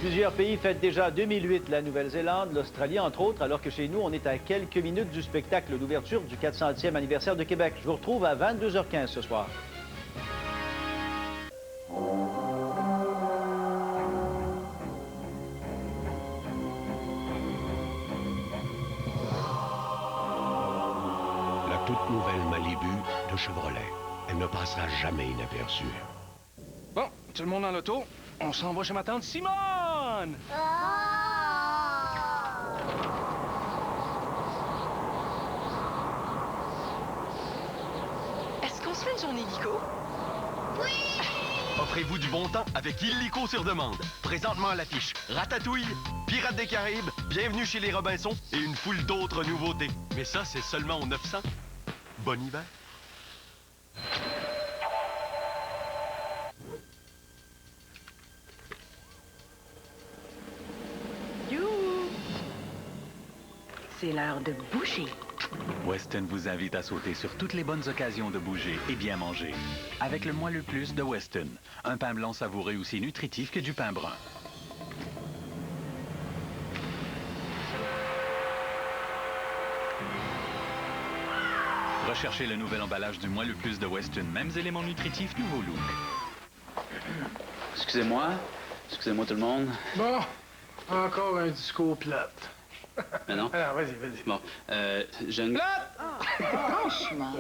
Plusieurs pays fêtent déjà 2008, la Nouvelle-Zélande, l'Australie, entre autres, alors que chez nous, on est à quelques minutes du spectacle d'ouverture du 400e anniversaire de Québec. Je vous retrouve à 22h15 ce soir. La toute nouvelle Malibu de Chevrolet. Elle ne passera jamais inaperçue. Bon, tout le monde dans l'auto, on s'en va chez ma tante Simone! Est-ce qu'on se fait une journée Illico? Offrez-vous du bon temps avec Illico sur demande. Présentement à l'affiche, Ratatouille, Pirates des Caraïbes, Bienvenue chez les Robinsons et une foule d'autres nouveautés. Mais ça, c'est seulement au 900. Bon hiver. C'est l'heure de bouger. Weston vous invite à sauter sur toutes les bonnes occasions de bouger et bien manger. Avec le Moelleux Plus de Weston. Un pain blanc savoureux aussi nutritif que du pain brun. Recherchez le nouvel emballage du Moelleux Plus de Weston. Mêmes éléments nutritifs, nouveau look. Excusez-moi. Excusez-moi tout le monde. Bon, encore un discours plate. Mais non. Alors, vas-y, vas-y. Bon, j'ai une... Franchement.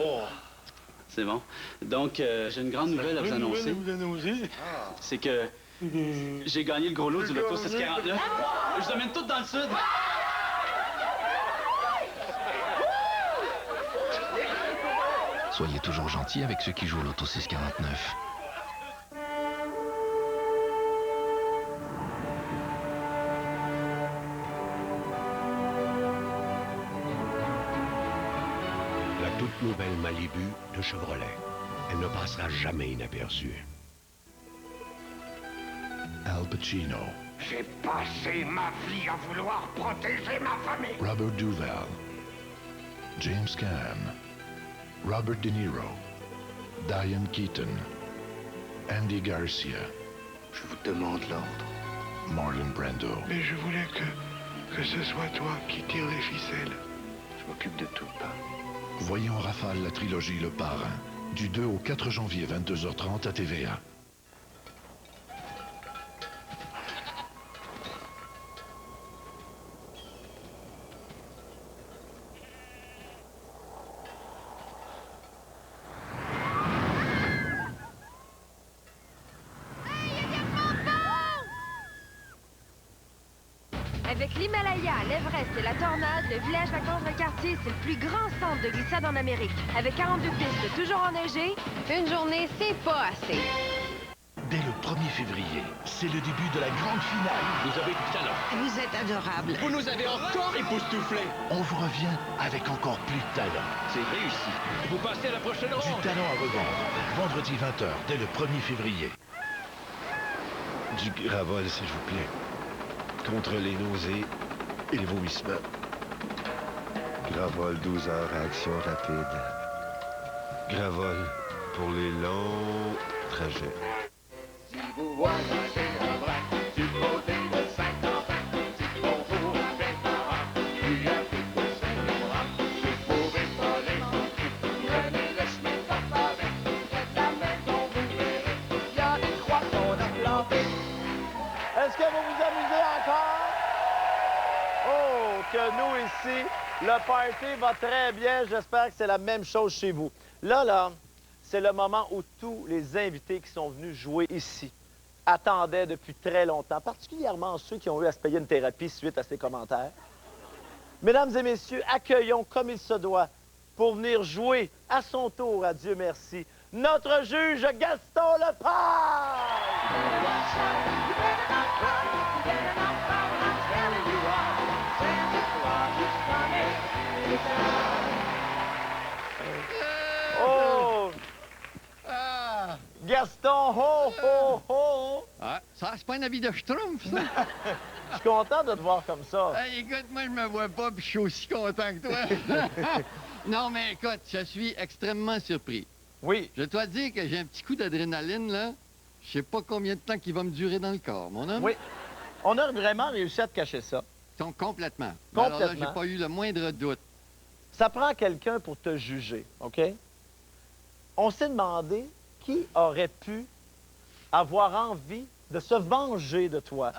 C'est bon. Donc, j'ai une grande nouvelle à vous annoncer. C'est que j'ai gagné le gros lot du Loto 649. Je vous amène tout dans le sud. Soyez toujours gentil avec ceux qui jouent au Loto 649. La toute nouvelle Malibu de Chevrolet. Elle ne passera jamais inaperçue. Al Pacino, J'ai passé ma vie à vouloir protéger ma famille. Robert Duvall, James Caan, Robert De Niro, Diane Keaton, Andy Garcia. Je vous demande l'ordre. Marlon Brando. Mais je voulais que ce soit toi qui tire les ficelles. Je m'occupe de tout, pas. Voyons en rafale la trilogie Le Parrain, du 2 au 4 janvier, 22h30 à TVA. Avec l'Himalaya, l'Everest et la Tornade, le village vacances-quartier, c'est le plus grand centre de glissade en Amérique. Avec 42 pistes toujours enneigées, une journée, c'est pas assez. Dès le 1er février, c'est le début de la grande finale. Vous avez du talent. Vous êtes adorable. Vous nous avez encore époustouflés. On vous revient avec encore plus de talent. C'est réussi. Vous passez à la prochaine ronde. Du talent à revendre. Vendredi 20h, dès le 1er février. Du gravol, s'il vous plaît. Contre les nausées et les vomissements. Gravol 12 heures, réaction rapide. Gravol pour les longs trajets. Si vous voyagez à bras du côté de Saint-Quentin, si on vous fait un puis avec le Saint-Laurent, vous pouvez pas les manquer. Prenez le chemin de la forêt, faites la maison, vous verrez, il y a une croix qu'on a plantée. Est-ce que vous vous amusez encore? Oh, que nous ici, le party va très bien. J'espère que c'est la même chose chez vous. Là, c'est le moment où tous les invités qui sont venus jouer ici attendaient depuis très longtemps, particulièrement ceux qui ont eu à se payer une thérapie suite à ces commentaires. Mesdames et messieurs, accueillons comme il se doit pour venir jouer à son tour, à Dieu merci, notre juge Gaston Lepage! Oh! Gaston, ho, ho, ho! Ah, ça, c'est pas un avis de schtroumpf, ça? Je suis content de te voir comme ça. Hey, écoute, moi, je me vois pas, puis je suis aussi content que toi. Non, mais écoute, je suis extrêmement surpris. Oui. Je dois te dire que j'ai un petit coup d'adrénaline, là. Je sais pas combien de temps qu'il va me durer dans le corps, mon homme. Oui. On a vraiment réussi à te cacher ça. Complètement. Complètement. Alors là, j'ai pas eu le moindre doute. Ça prend quelqu'un pour te juger, OK? On s'est demandé qui aurait pu avoir envie de se venger de toi.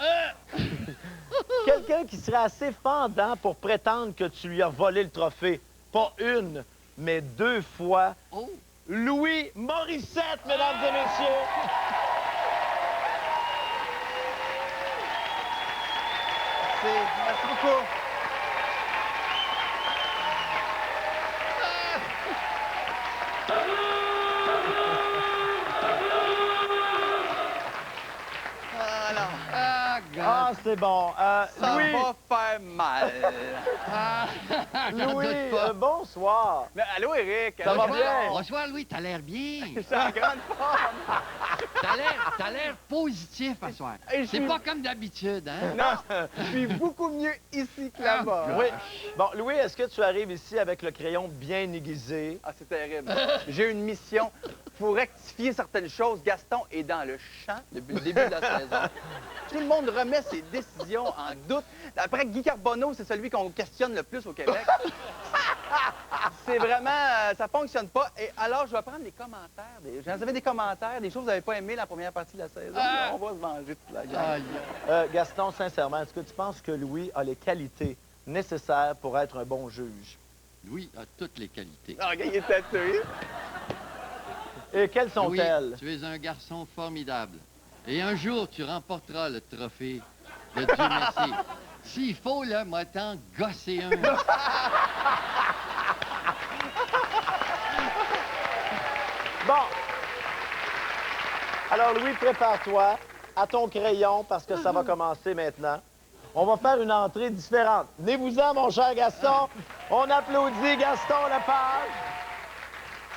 Quelqu'un qui serait assez fendant pour prétendre que tu lui as volé le trophée. Pas une, mais 2 fois. Oh. Louis Morissette, mesdames et messieurs! Merci beaucoup. Ah, c'est bon. Ça Louis, va faire mal. Louis, bonsoir. Mais allô, Eric. Ça va bien? Bonsoir, Louis, t'as l'air bien. C'est en grande forme. T'as l'air positif à soir. C'est pas comme d'habitude, hein? Non, je suis beaucoup mieux ici que là-bas. Oui. Bon, Louis, est-ce que tu arrives ici avec le crayon bien aiguisé? Ah, c'est terrible. J'ai une mission. Il faut rectifier certaines choses. Gaston est dans le champ depuis le début de la saison. Tout le monde remet ses décisions en doute. Après, Guy Carbonneau, c'est celui qu'on questionne le plus au Québec. C'est vraiment... ça fonctionne pas. Et alors, je vais prendre les commentaires. Vous avez des commentaires, des choses que vous n'avez pas aimées la première partie de la saison. On va se manger toute la gueule. Gaston, sincèrement, est-ce que tu penses que Louis a les qualités nécessaires pour être un bon juge? Louis a toutes les qualités. Ah, regarde, il est tatoué. Et quelles sont-elles? Louis, tu es un garçon formidable. Et un jour, tu remporteras le trophée de Dieu merci. S'il faut, là, moi, t'en gosser un. Bon. Alors, Louis, prépare-toi à ton crayon parce que ça va commencer maintenant. On va faire une entrée différente. Venez-vous-en, mon cher Gaston. On applaudit Gaston Lepage.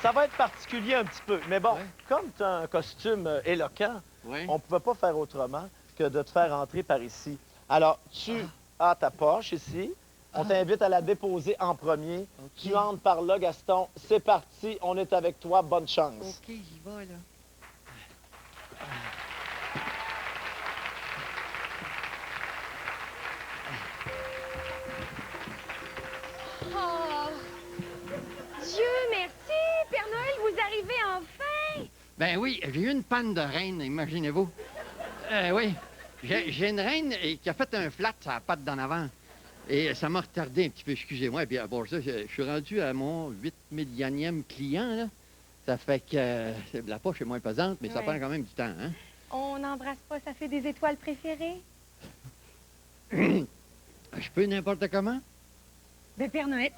Ça va être particulier un petit peu. Mais bon, comme tu as un costume éloquent, on ne pouvait pas faire autrement que de te faire entrer par ici. Alors, tu as ta poche ici On t'invite à la déposer en premier. Tu entres par là, Gaston. C'est parti, on est avec toi. Bonne chance. OK, j'y vais, là. Oh! Dieu merci! Père Noël, vous arrivez enfin! Ben oui, j'ai eu une panne de reine, imaginez-vous. Oui, j'ai une reine qui a fait un flat sur la patte d'en avant. Et ça m'a retardé un petit peu, excusez-moi. Et puis, bon, ça, je suis rendu à mon 8 millionième client, là. Ça fait que la poche est moins pesante, mais ça Ouais. prend quand même du temps, hein? On n'embrasse pas, ça fait des étoiles préférées? Je peux n'importe comment? Ben, Père Noël.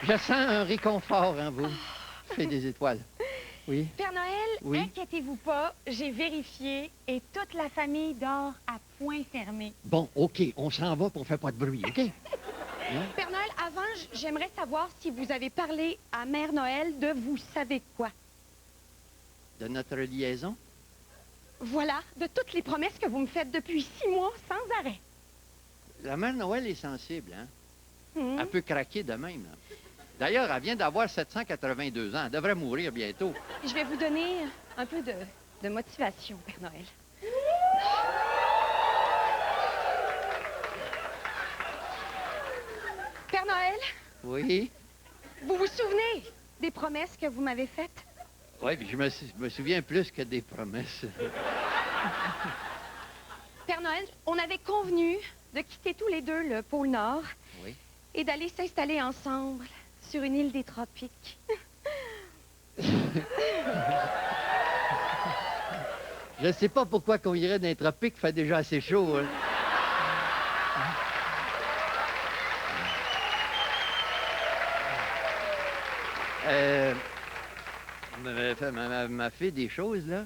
Je sens un réconfort en vous. Fais des étoiles. Oui? Père Noël, Oui? inquiétez-vous pas, j'ai vérifié et toute la famille dort à point fermé. Bon, OK, on s'en va, puis on fait pas de bruit, OK? Hein? Père Noël, avant, j'aimerais savoir si vous avez parlé à Mère Noël de vous savez quoi. De notre liaison? Voilà, de toutes les promesses que vous me faites depuis 6 mois sans arrêt. La mère Noël est sensible, hein? Hmm. Elle peut craquer de même, là. D'ailleurs, elle vient d'avoir 782 ans. Elle devrait mourir bientôt. Je vais vous donner un peu de motivation, Père Noël. Père Noël, Oui? vous vous souvenez des promesses que vous m'avez faites? Oui, puis je me souviens plus que des promesses. Père Noël, on avait convenu de quitter tous les deux le pôle Nord Oui. et d'aller s'installer ensemble sur une île des tropiques. Je sais pas pourquoi qu'on irait dans les tropiques, il fait déjà assez chaud, hein. M'a fait des choses, là.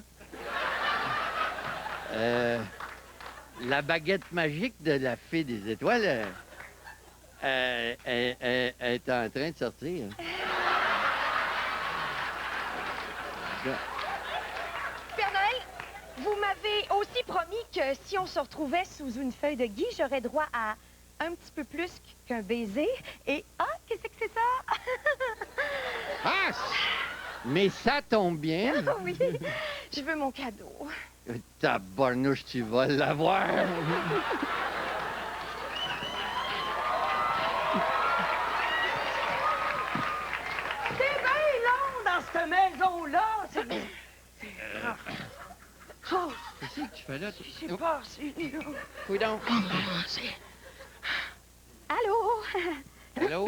La baguette magique de la fée des étoiles, elle est en train de sortir. Père Noël, vous m'avez aussi promis que si on se retrouvait sous une feuille de gui, j'aurais droit à un petit peu plus qu'un baiser. Et, qu'est-ce que c'est ça? Ah! Mais ça tombe bien. Ah oui, je veux mon cadeau. Tabarnouche, tu vas l'avoir. C'est bien long dans cette maison-là. C'est Oh, Qu'est-ce que tu fais là? je sais pas, c'est... Oui, donc. Allô? Allô?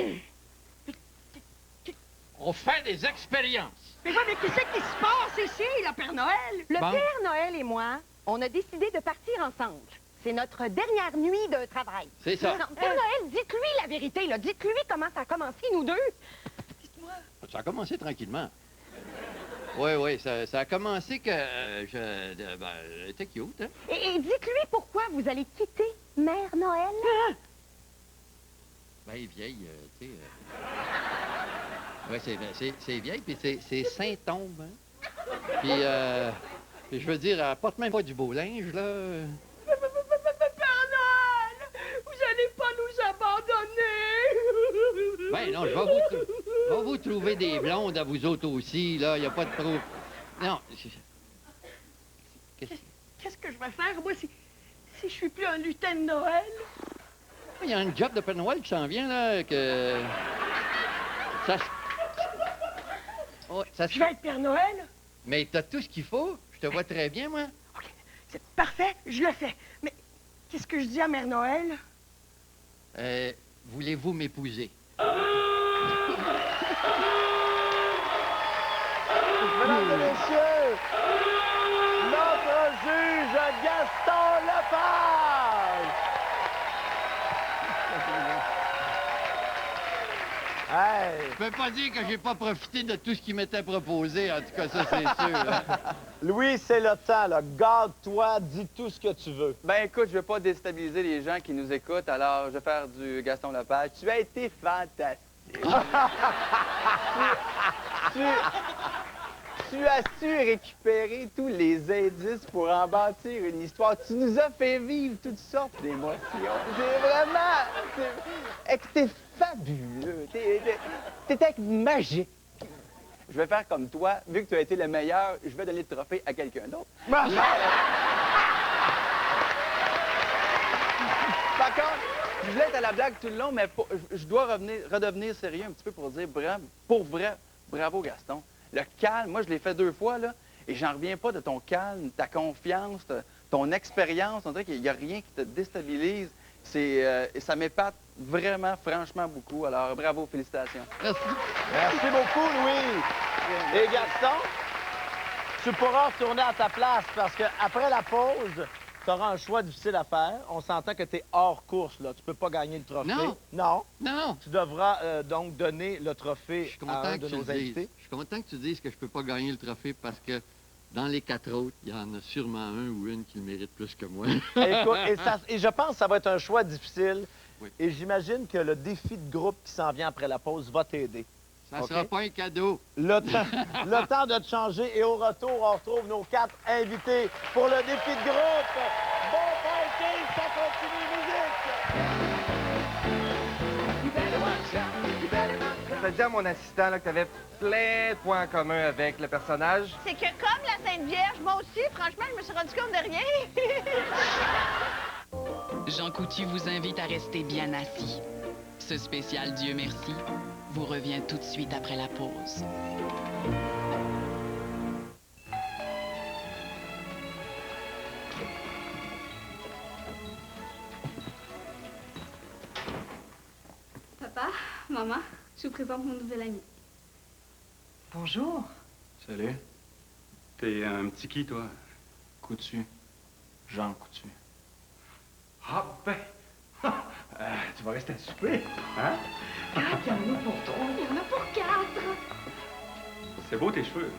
On fait des expériences. Mais ouais, mais qu'est-ce qui se passe ici, le Père Noël? Le Bon. Père Noël et moi, on a décidé de partir ensemble. C'est notre dernière nuit de travail. C'est ça. Non, Père Noël, dites-lui la vérité, là. Dites-lui comment ça a commencé, nous deux. Ça a commencé tranquillement. Oui, ça a commencé que elle était cute, hein? Et dites-lui pourquoi vous allez quitter Mère Noël. Ben, vieille, tu sais. Oui, c'est vieille, puis c'est Saint-Tombe, hein? Puis, je veux dire, elle porte même pas du beau linge, là. Père Noël, vous allez pas nous abandonner. Ben non, je vais vous trouver des blondes à vous autres aussi, là. Il a pas de trop... Non. Qu'est-ce que je vais faire, moi, si je suis plus un lutin de Noël? Il y a un job de Père Noël qui s'en vient, là, que... Ça se... Ouais, ça se... Je vais être Père Noël? Mais t'as tout ce qu'il faut. Je te vois très bien, moi. C'est parfait, je le fais. Mais qu'est-ce que je dis à Mère Noël? Voulez-vous m'épouser? Mesdames et messieurs, notre juge Gaston Lepage! Hey! Je peux pas dire que j'ai pas profité de tout ce qui m'était proposé, en tout cas, ça, c'est sûr. Hein. Louis, c'est le temps, là. Garde-toi, dis tout ce que tu veux. Ben écoute, je veux pas déstabiliser les gens qui nous écoutent, alors je vais faire du Gaston Lepage. Tu as été fantastique. Tu as su récupérer tous les indices pour en bâtir une histoire. Tu nous as fait vivre toutes sortes d'émotions. C'est vraiment... T'es fabuleux. T'es magique. Je vais faire comme toi. Vu que tu as été le meilleur, je vais donner le trophée à quelqu'un d'autre. Par contre, je voulais être à la blague tout le long, mais je dois redevenir sérieux un petit peu pour dire pour vrai, bravo Gaston. Le calme, moi je l'ai fait 2 fois, là, et j'en reviens pas de ton calme, ta confiance, ton expérience. On dirait qu'il n'y a rien qui te déstabilise. Ça m'épate vraiment, franchement, beaucoup. Alors, bravo, félicitations. Merci. Merci beaucoup, Louis. Et Gaston, tu pourras retourner à ta place parce qu'après la pause, tu auras un choix difficile à faire. On s'entend que tu es hors course, là. Tu peux pas gagner le trophée. Non. Non. Non. Tu devras donc donner le trophée à un de nos invités. Je suis content que tu dises que je peux pas gagner le trophée parce que dans les 4 autres, il y en a sûrement un ou une qui le mérite plus que moi. Écoute, et je pense que ça va être un choix difficile. Oui. Et j'imagine que le défi de groupe qui s'en vient après la pause va t'aider. Ça sera pas un cadeau. Le temps de te changer. Et au retour, on retrouve nos 4 invités pour le défi de groupe. Bon party, ça continue, musique! Je vais dire à mon assistant là, que tu avais plein de points en commun avec le personnage. C'est que comme la Sainte Vierge, moi aussi, franchement, je me suis rendu compte de rien. Jean Coutu vous invite à rester bien assis. Ce spécial Dieu merci vous revient tout de suite après la pause. Papa, maman, je vous présente mon nouvel ami. Bonjour. Salut. T'es un petit qui, toi? Coutu. Jean Coutu. Ah, ben... tu vas rester à souper, hein? Il y en a pour 3, il y en a pour 4. C'est beau, tes cheveux.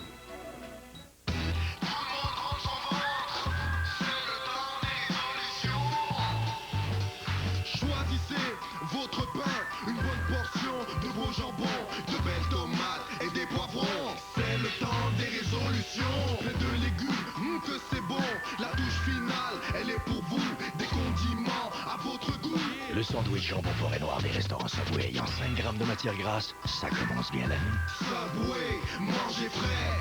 Choisissez votre pain, une bonne portion de beau jambon, de belles tomates et des poivrons. C'est le temps des résolutions, plein de légumes, que c'est bon. La touche finale, elle est pour vous, des condiments à votre goût. Le sandwich jambon forêt noire des restaurants Subway ayant 5 grammes de matière grasse, ça commence bien la nuit. Subway, mangez frais.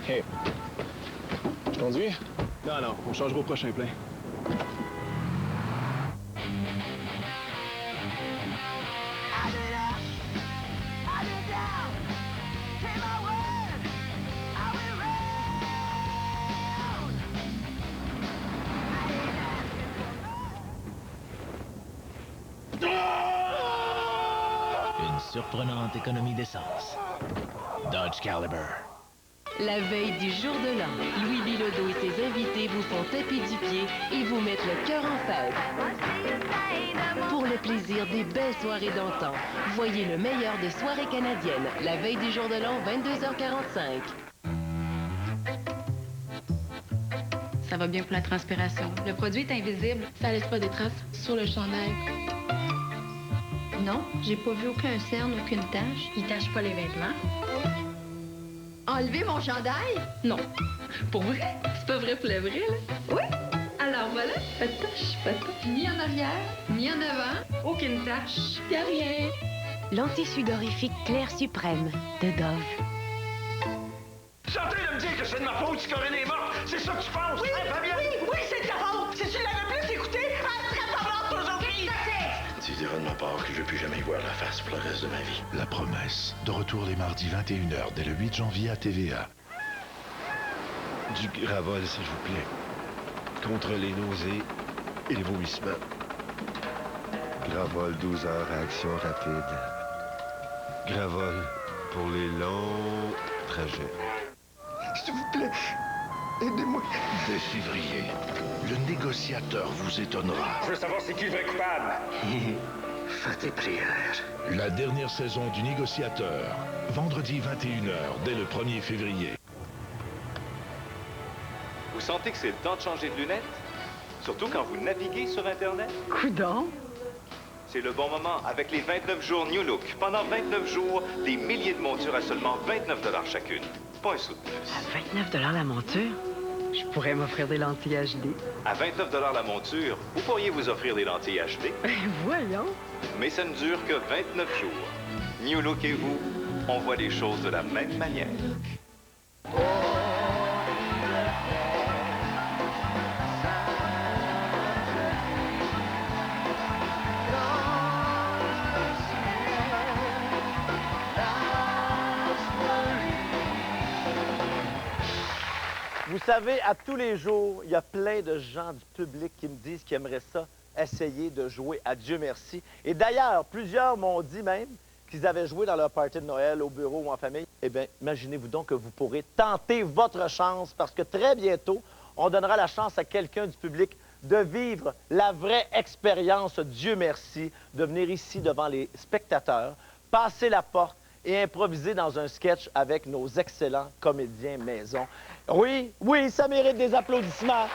Hey. Je conduis? Non, on changera au prochain plein. Une surprenante économie d'essence. Dodge Caliber. La veille du jour de l'an, Louis Bilodeau et ses invités vous font taper du pied et vous mettent le cœur en fête. Pour le plaisir des belles soirées d'antan, voyez le meilleur des soirées canadiennes, la veille du jour de l'an, 22h45. Ça va bien pour la transpiration. Le produit est invisible, ça laisse pas des traces sur le chandail. Non, j'ai pas vu aucun cerne, aucune tache. Il tache pas les vêtements. Enlever mon chandail? Non. Pour vrai? C'est pas vrai pour le vrai, là? Oui. Alors voilà, pas de tache, pas de tache. Ni en arrière, ni en avant, aucune tache. Y'a rien. L'anti-sudorifique Clair Suprême de Dove. Sortez de me dire que c'est de ma faute si Corinne est morte. C'est ça que tu penses, Oui, hein, Fabienne? oui, c'est de ta faute. Si tu l'avais plus écouté, elle serait pas morte aujourd'hui. Tu diras de ma part que je ne veux plus jamais y voir la face pour le reste de ma vie. La promesse. De retour les mardis 21h dès le 8 janvier à TVA. Du Gravol, s'il vous plaît. Contre les nausées et les vomissements. Gravol, 12 heures, réaction rapide. Gravol, pour les longs trajets. S'il vous plaît, aidez-moi. Dès février, le négociateur vous étonnera. Je veux savoir c'est qui le vrai coupable. Fais tes prières. La dernière saison du négociateur. Vendredi 21h, dès le 1er février. Vous sentez que c'est le temps de changer de lunettes? Surtout quand vous naviguez sur Internet? Coudon. c'est le bon moment avec les 29 jours New Look. Pendant 29 jours, des milliers de montures à seulement 29 $ chacune. Pas un sou de plus. À 29 la monture? Je pourrais m'offrir des lentilles HD. À 29 $ la monture, vous pourriez vous offrir des lentilles HD. Voyons. Mais ça ne dure que 29 jours. New Look et vous, on voit les choses de la même manière. Vous savez, à tous les jours, il y a plein de gens du public qui me disent qu'ils aimeraient ça, essayer de jouer à Dieu merci. Et d'ailleurs, plusieurs m'ont dit même qu'ils avaient joué dans leur party de Noël, au bureau ou en famille. Eh bien, imaginez-vous donc que vous pourrez tenter votre chance parce que très bientôt, on donnera la chance à quelqu'un du public de vivre la vraie expérience Dieu merci, de venir ici devant les spectateurs, passer la porte et improviser dans un sketch avec nos excellents comédiens maison. Oui, oui, ça mérite des applaudissements.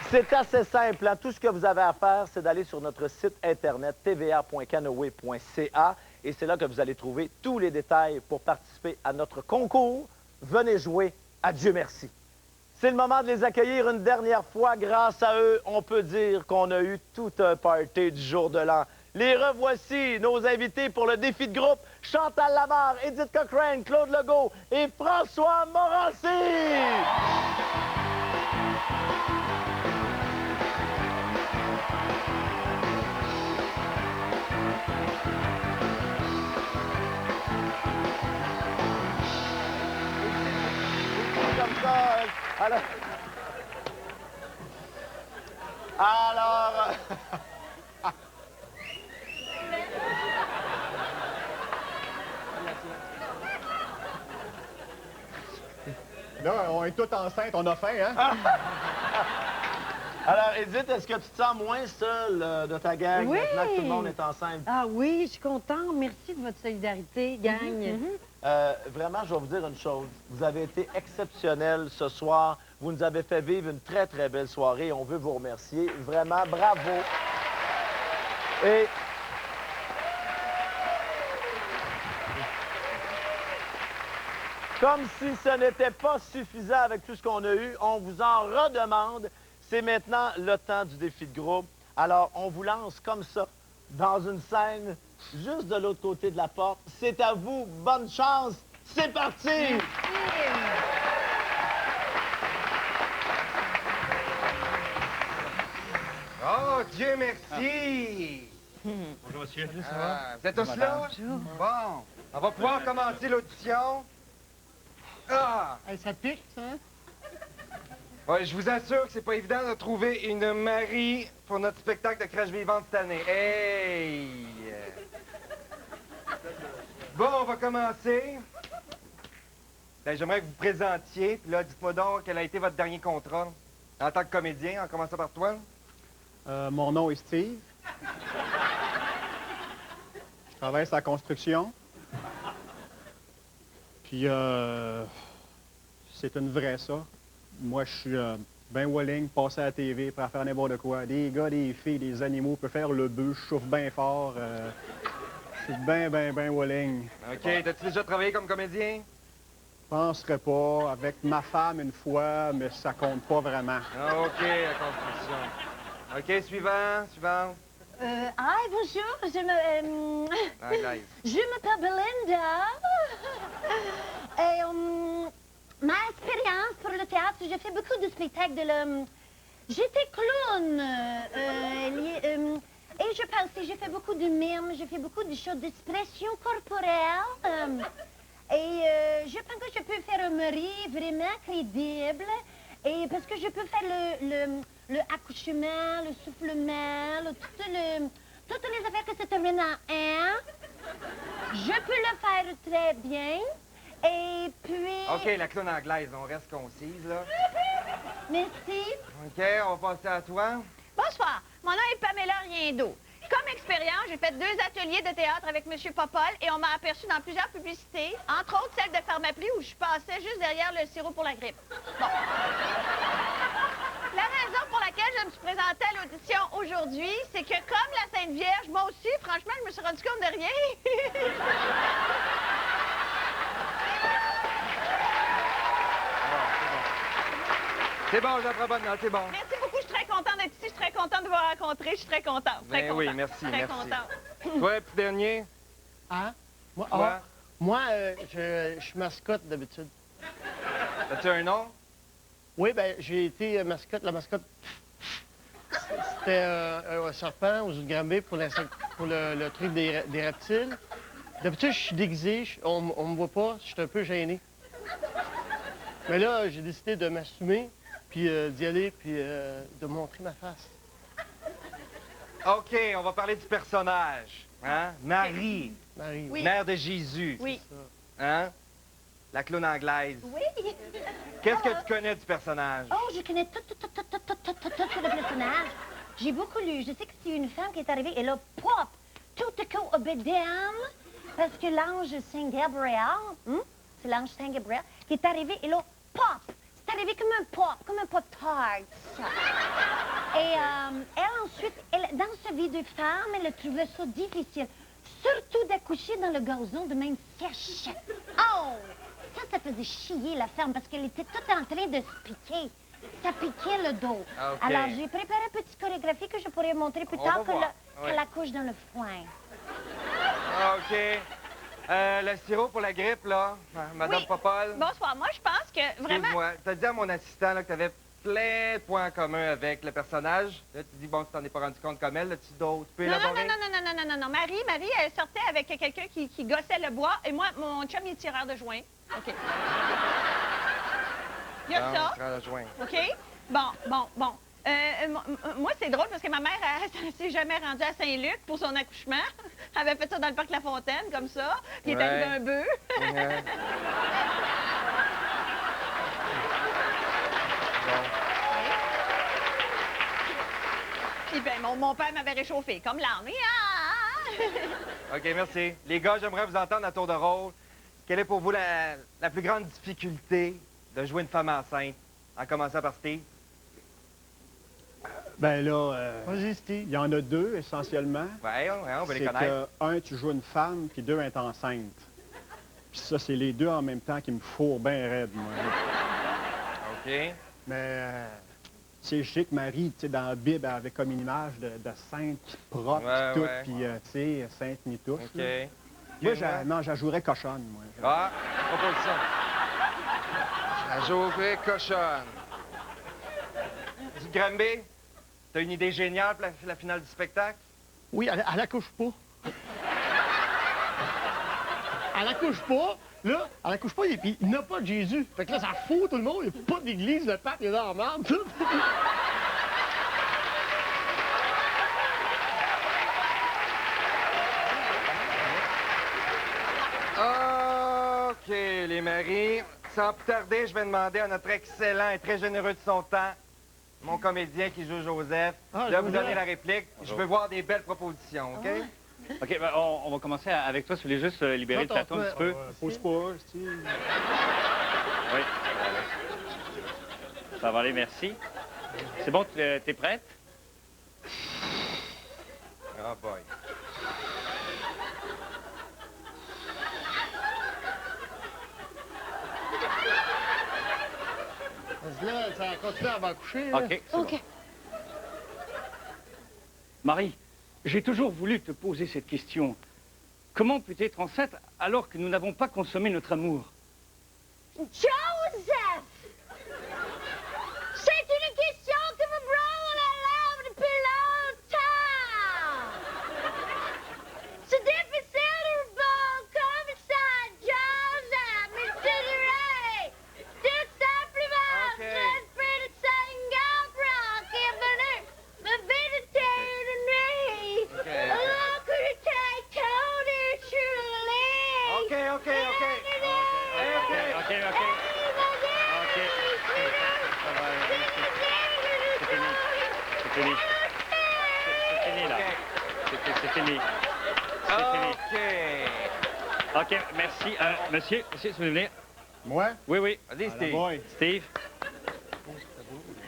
C'est assez simple. Hein? Tout ce que vous avez à faire, c'est d'aller sur notre site internet tva.canoe.ca et c'est là que vous allez trouver tous les détails pour participer à notre concours. Venez jouer à Dieu merci. C'est le moment de les accueillir une dernière fois. Grâce à eux, on peut dire qu'on a eu tout un party du jour de l'an. Les revoici, nos invités pour le défi de groupe, Chantal Lamarre, Edith Cochrane, Claude Legault et François Morancy. Comme ça, alors... Là, on est tous enceintes, on a faim, hein? Alors, Edith, est-ce que tu te sens moins seule de ta gang maintenant que tout le monde est enceinte? Ah oui, je suis contente. Merci de votre solidarité, gang. Vraiment, je vais vous dire une chose. Vous avez été exceptionnels ce soir. Vous nous avez fait vivre une très, très belle soirée. On veut vous remercier. Vraiment, bravo. Et... comme si ce n'était pas suffisant avec tout ce qu'on a eu, on vous en redemande. C'est maintenant le temps du défi de groupe. Alors, on vous lance comme ça, dans une scène, juste de l'autre côté de la porte. C'est à vous. Bonne chance. C'est parti! Merci. Oh, Dieu merci! Bonjour, monsieur. Vous êtes tous là? Bon, on va pouvoir commencer l'audition. Ah! Hey, ça pique, ça? Ouais, je vous assure que c'est pas évident de trouver une Marie pour notre spectacle de crèche vivante cette année. Hey! Bon, on va commencer. Ben, j'aimerais que vous présentiez. Puis là, dites-moi donc quel a été votre dernier contrat en tant que comédien, en commençant par toi. Mon nom est Steve. Je travaille sur la construction. Puis, c'est une vraie ça. Moi, je suis ben willing, passer à la TV, pour faire n'importe quoi. Des gars, des filles, des animaux, peut faire le bœuf, je chauffe bien fort. Je suis ben willing. OK, t'as-tu déjà travaillé comme comédien? Je penserais pas. Avec ma femme une fois, mais ça compte pas vraiment. Ah, OK, la construction. OK, suivant. Bonjour, je m'appelle Belinda. Et ma expérience pour le théâtre, j'ai fait beaucoup de spectacles j'étais clown. Et je pense que j'ai fait beaucoup de mimes, j'ai fait beaucoup de choses d'expression corporelle. Je pense que je peux faire un mari vraiment crédible. Et parce que je peux faire le accouchement, le soufflement, toutes les affaires que se terminent en « un ». Je peux le faire très bien. Et puis... OK, la clown anglaise, on reste concise, là. Merci. OK, on va passer à toi. Bonsoir, mon nom est Pamela Riendo. Comme expérience, j'ai fait 2 ateliers de théâtre avec M. Popol et on m'a aperçu dans plusieurs publicités, entre autres celle de Pharmapli où je passais juste derrière le sirop pour la grippe. Bon. La raison pour laquelle je me suis présentée à l'audition aujourd'hui, c'est que comme la Sainte Vierge, moi aussi, franchement, je me suis rendu compte de rien. C'est bon, j'apprends bonne note, c'est bon. Merci beaucoup, je suis très contente d'être ici, je suis très contente de vous rencontrer, je suis très contente. Très Ben contente. oui, merci, Très merci. contente. Toi, petit dernier? Hein? Moi, Toi? je suis mascotte d'habitude. As-tu un nom? Oui, ben j'ai été mascotte. La mascotte, c'était un serpent aux yeux de Granby pour le truc des reptiles. D'habitude, je suis déguisé, on me voit pas, je suis un peu gêné. Mais là, j'ai décidé de m'assumer, puis d'y aller, puis de montrer ma face. OK, on va parler du personnage. Hein? Marie. Marie. Oui. Mère de Jésus. Oui. Hein? La clown anglaise. Oui. Qu'est-ce que tu connais du personnage? Oh, je connais tout sur le personnage. J'ai beaucoup lu. Je sais que c'est une femme qui est arrivée et là, pop, tout à coup, obédème, parce que l'ange Saint-Gabriel, c'est l'ange Saint-Gabriel, qui est arrivé et là, pop, c'est arrivé comme un pop-tart. Et elle, ensuite, dans sa vie de femme, elle a trouvé ça difficile. Surtout d'accoucher dans le gazon de même sèche. Oh! Ça faisait chier la femme parce qu'elle était toute en train de se piquer. Ça piquait le dos. OK. Alors, j'ai préparé une petite chorégraphie que je pourrais montrer plus On tard va voir. Oui. qu'elle accouche dans le foin. OK. Le sirop pour la grippe, là, Madame Oui. Popol. Bonsoir, moi je pense que vraiment... Excuse-moi, t'as dit à mon assistant là, que t'avais plein de points en commun avec le personnage. Là, tu dis, bon, tu t'en es pas rendu compte comme elle, là, tu peux Non, non, élaborer? non. Marie, elle sortait avec quelqu'un qui gossait le bois et moi, mon chum, il est tireur de joint. OK. Il y a ça. Tireur de joint. OK? Bon. Moi, c'est drôle parce que ma mère, elle s'est jamais rendue à Saint-Luc pour son accouchement. Elle avait fait ça dans le parc La Fontaine, comme ça. Il est arrivé un bœuf. Puis ben, mon père m'avait réchauffé, comme l'âme. OK, merci. Les gars, j'aimerais vous entendre à tour de rôle. Quelle est pour vous la plus grande difficulté de jouer une femme enceinte? En commençant par Steve. Ben là, Vas-y, Steve. il y en a deux essentiellement. Ouais, on va les C'est connaître. que, un, tu joues une femme, puis deux, elle est enceinte. Puis ça, c'est les deux en même temps qui me fourrent bien raide, moi. OK. Mais, tu sais, je sais que Marie, tu sais, dans la Bible, elle avait comme une image de sainte propre, Ouais, puis tout, ouais. puis, tu sais, sainte ni tous. OK. là. Moi, non, je jouerais cochonne, moi. Ah, proposition. La jouerait cochonne. Du Granby, t'as une idée géniale pour la finale du spectacle? Oui, elle accouche pas. Elle accouche pas. Là, elle accouche pas et puis il n'a pas de Jésus. Fait que là, ça fout tout le monde. Il n'y a pas d'église, le pape, il est dans la merde, tout. OK, les maris. Sans plus tarder, je vais demander à notre excellent et très généreux de son temps, mon comédien qui joue Joseph, de vous donner la réplique. Je veux voir des belles propositions, OK? OK, ben, on va commencer avec toi. Si vous voulez juste libérer le plateau un petit peu. Pose pas, tu sais. Oui. Ça va aller, merci. C'est bon, t'es prête? Oh boy. Parce que là, ça continue à m'accoucher. là. OK, c'est bon. Marie, j'ai toujours voulu te poser cette question. Comment peux-tu être enceinte alors que nous n'avons pas consommé notre amour? Joseph! C'est une question que me brûle à l'âme depuis longtemps! C'est difficile de répondre comme ça, Joseph, mais c'est vrai! Tout simplement, OK. l'esprit de Saint-Gabriel qui est venu me visiter de nuit! OK. Alors que j'étais tombé sur le lit! OK, OK, OK. OK. Ça va, c'est fini. C'est fini. C'est fini, là. C'est fini. C'est fini. OK, merci. Monsieur, si vous voulez venir. Moi? Oui. Vas-y, Ah, la Steve. boy. Steve.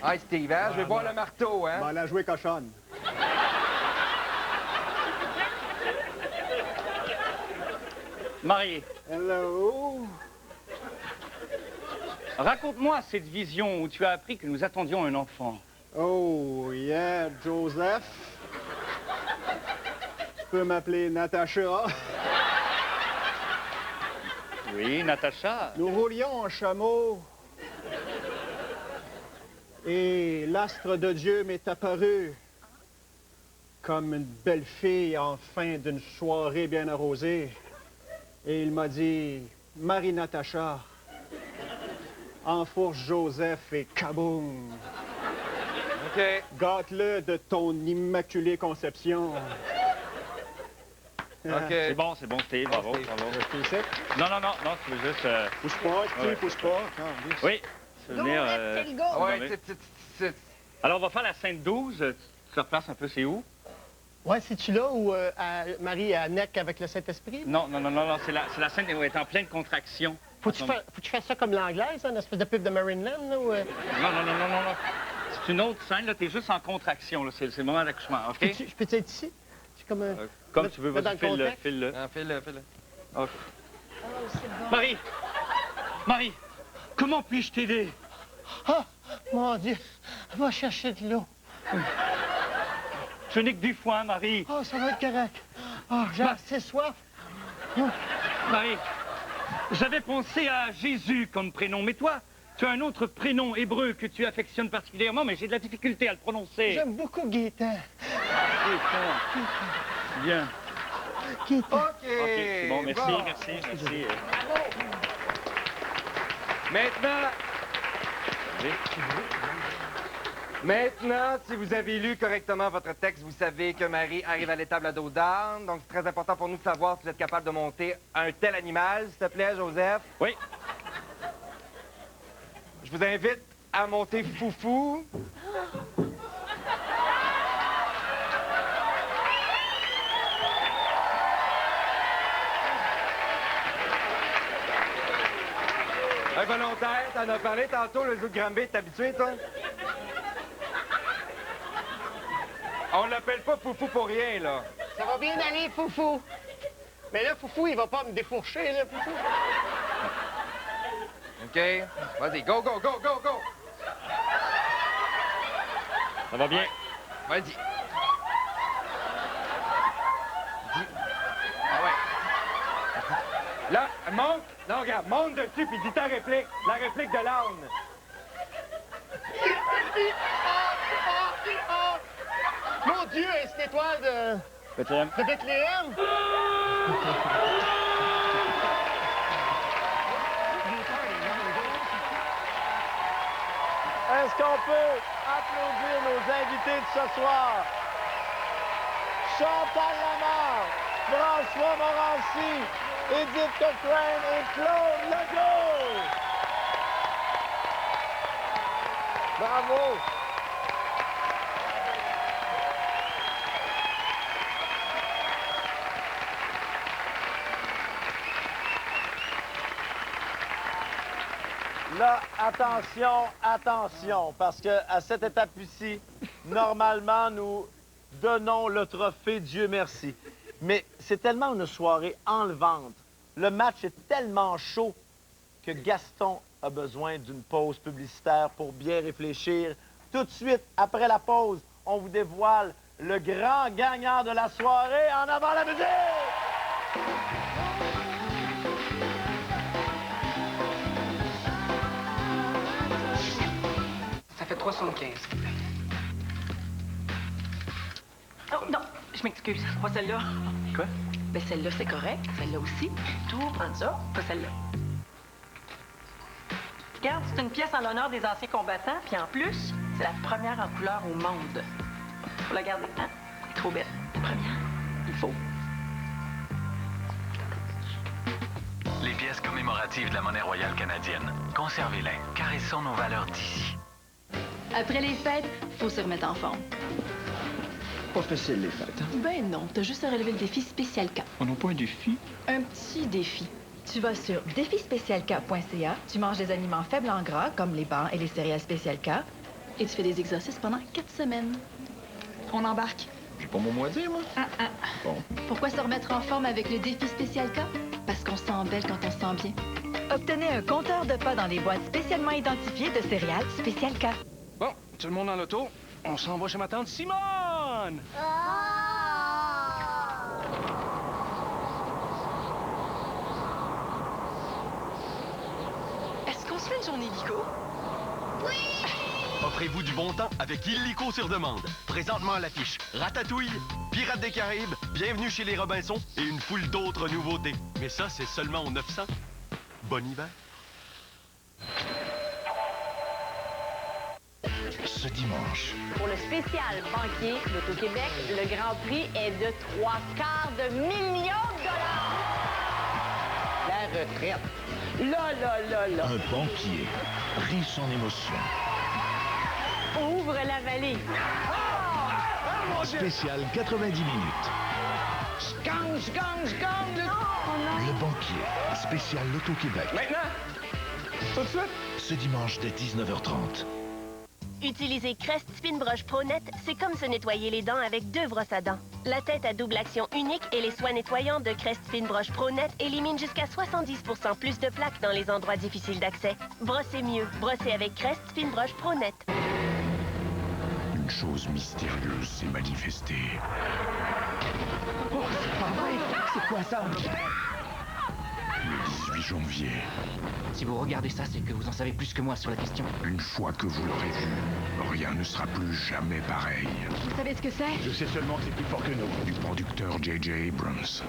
Hi, Steve, hein? Je vais boire le marteau, hein? Va la jouer cochonne. Marie. Hello. Raconte-moi cette vision où tu as appris que nous attendions un enfant. Oh, yeah, Joseph. Tu peux m'appeler Natacha. Oui, Natacha. Nous roulions en chameau. Et l'astre de Dieu m'est apparu comme une belle fille en fin d'une soirée bien arrosée. Et il m'a dit, Marie-Natacha, enfourche Joseph et kaboum! OK. Gâte-le de ton immaculée conception. OK. C'est bon, Steve, bravo, bravo. Non, tu veux juste... Pousse pas, Steve, ouais. pousse pas. Oui, tu veux venir... Ouais, Alors, on va faire la scène 12. Tu te replaces un peu, c'est où? Ouais, c'est-tu là où Marie a neck avec le Saint-Esprit? Non, c'est la scène où elle est en pleine contraction. Faut-tu faire ça comme l'anglaise, une espèce de pub de Marineland, là? Ou, Non. C'est une autre scène, là, t'es juste en contraction, là. C'est le moment d'accouchement, OK? Je peux être ici? C'est comme comme tu veux, vas-y, file-le. File-le. OK. Oh, c'est bon. Marie, comment puis-je t'aider? Ah, mon Dieu, va chercher de l'eau. Je n'ai que du foin, Marie. Oh, ça va être correct. Oh, j'ai assez soif. Marie, j'avais pensé à Jésus comme prénom, mais toi, tu as un autre prénom hébreu que tu affectionnes particulièrement, mais j'ai de la difficulté à le prononcer. J'aime beaucoup Gaétan. Gaétan. Bien. Gaétan. OK, c'est bon, merci. Maintenant, si vous avez lu correctement votre texte, vous savez que Marie arrive à l'étable à dos d'âne. Donc, c'est très important pour nous de savoir si vous êtes capable de monter un tel animal. S'il te plaît, Joseph. Oui. Je vous invite à monter Foufou. Un volontaire, t'en as parlé tantôt, le zoo de Granby, t'es habitué, toi? On l'appelle pas Foufou pour rien, là. Ça va bien aller, Foufou. Mais là, Foufou, il va pas me défourcher, là, Foufou. OK. Vas-y, go! Ça va bien. Vas-y. Ah ouais. Là, monte. Non, regarde, monte dessus puis dis ta réplique. La réplique de l'âne. Mon Dieu, est-ce une étoile de... Bethléem. De Bethléem? Est-ce qu'on peut applaudir nos invités de ce soir? Chantal Lamarre, François Morancy, Edith Cochrane et Claude Legault! Bravo! Là, attention, parce qu'à cette étape-ci, normalement, nous donnons le trophée Dieu merci. Mais c'est tellement une soirée enlevante. Le match est tellement chaud que Gaston a besoin d'une pause publicitaire pour bien réfléchir. Tout de suite, après la pause, on vous dévoile le grand gagnant de la soirée. En avant la musique! Ça fait 3,75. Oh non, je m'excuse, pas celle-là. Quoi? Ben celle-là, c'est correct. Celle-là aussi. Tout, prendre ça, pas celle-là. Regarde, c'est une pièce en l'honneur des anciens combattants, puis en plus, c'est la première en couleur au monde. Faut la garder, hein? Trop belle. La première. Il faut. Les pièces commémoratives de la monnaie royale canadienne. Conservez-les, car elles sont nos valeurs d'ici. Après les fêtes, faut se remettre en forme. Pas facile, les fêtes. Hein? Ben non, t'as juste à relever le défi Spécial K. On n'a pas un défi? Un petit défi. Tu vas sur défispécialk.ca, tu manges des aliments faibles en gras, comme les bancs et les céréales Spécial K, Et tu fais des exercices pendant 4 semaines. On embarque. J'ai pas mon mot à dire, moi. Bon. Pourquoi se remettre en forme avec le défi spécial K? Parce qu'on se sent belle quand on se sent bien. Obtenez un compteur de pas dans les boîtes spécialement identifiées de céréales Spécial K. Bon, tout le monde dans l'auto. On s'en va chez ma tante Simone! Est-ce qu'on se fait une journée Illico? Offrez-vous du bon temps avec Illico sur demande. Présentement à l'affiche, Ratatouille, Pirates des Caraïbes, Bienvenue chez les Robinsons et une foule d'autres nouveautés. Mais ça, c'est seulement au 900. Bon hiver. Ce dimanche, Pour le spécial banquier d'Auto-Québec, le Grand Prix est de 3/4 million de dollars. La retraite. Là. un banquier riche en émotions. Ouvre la vallée. Spécial 90 minutes. Le banquier, spécial L'Auto-Québec. Maintenant? Tout de suite? Ce dimanche dès 19h30. Utiliser Crest Spin Brush Pro Net, c'est comme se nettoyer les dents avec 2 brosses à dents. La tête à double action unique et les soins nettoyants de Crest Spin Brush Pro Net éliminent jusqu'à 70% plus de plaques dans les endroits difficiles d'accès. Brossez mieux. Brossez avec Crest Spin Brush Pro Net. Une chose mystérieuse s'est manifestée. Oh, c'est pas vrai! C'est quoi ça? Le 18 janvier. Si vous regardez ça, c'est que vous en savez plus que moi sur la question. Une fois que vous l'aurez vu, rien ne sera plus jamais pareil. Vous savez ce que c'est? Je sais seulement que c'est plus fort que nous. Du producteur J.J. Abrams.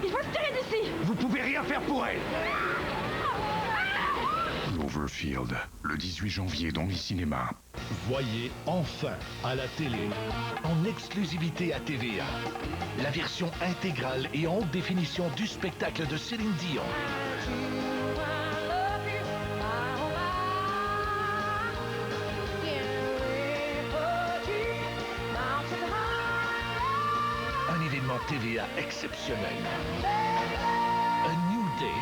Il faut se tirer d'ici! Vous pouvez rien faire pour elle! Cloverfield, le 18 janvier dans les cinémas. Voyez enfin à la télé, en exclusivité à TVA, la version intégrale et en haute définition du spectacle de Céline Dion. Un événement TVA exceptionnel. A New Day.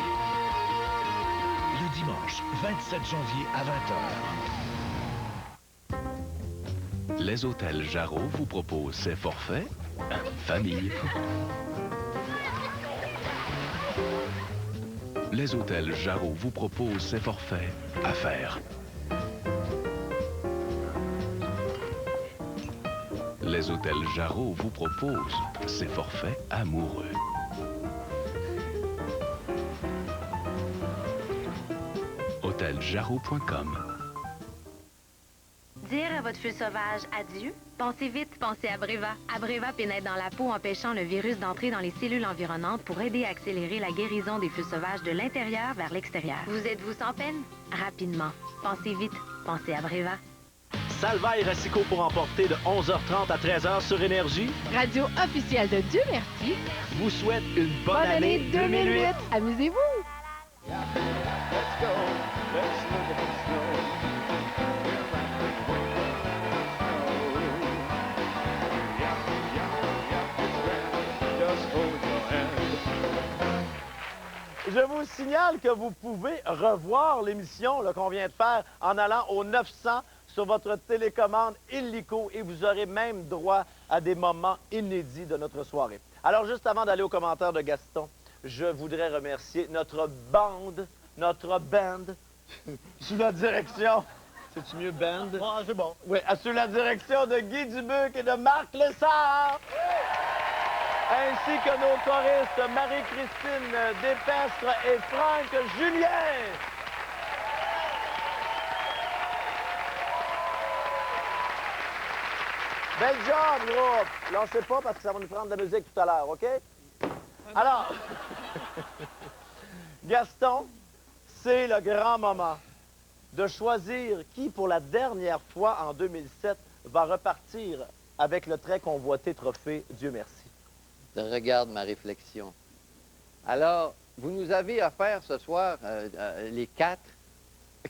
Le dimanche 27 janvier à 20h. Les hôtels Jarreau vous proposent ces forfaits famille. Les hôtels Jarreau vous proposent ces forfaits affaires. Les hôtels Jarreau vous proposent ces forfaits amoureux. hôteljarreau.com. Dire à votre feu sauvage adieu? Pensez vite, pensez à Breva. Abreva pénètre dans la peau empêchant le virus d'entrer dans les cellules environnantes pour aider à accélérer la guérison des feux sauvages de l'intérieur vers l'extérieur. Vous êtes-vous sans peine? Rapidement. Pensez vite, pensez à Breva. Salvaille Racicot pour emporter de 11h30 à 13h sur Énergie. Radio officielle de Dieu merci. Vous souhaite une bonne année 2008. Amusez-vous. Je vous signale que vous pouvez revoir l'émission qu'on vient de faire en allant au 900 sur votre télécommande Illico et vous aurez même droit à des moments inédits de notre soirée. Alors, juste avant d'aller aux commentaires de Gaston, je voudrais remercier notre bande, sous la direction... C'est-tu mieux band? Ah, c'est bon. Oui, sous la direction de Guy Dubuc et de Marc Lessard. Ainsi que nos choristes Marie-Christine Despestre et Franck Julien. Bel job, groupe! Lancez pas parce que ça va nous prendre de la musique tout à l'heure, OK? Alors, Gaston, c'est le grand moment de choisir qui, pour la dernière fois en 2007, va repartir avec le très convoité trophée Dieu merci. Regarde ma réflexion. Alors, vous nous avez offert ce soir, les 4,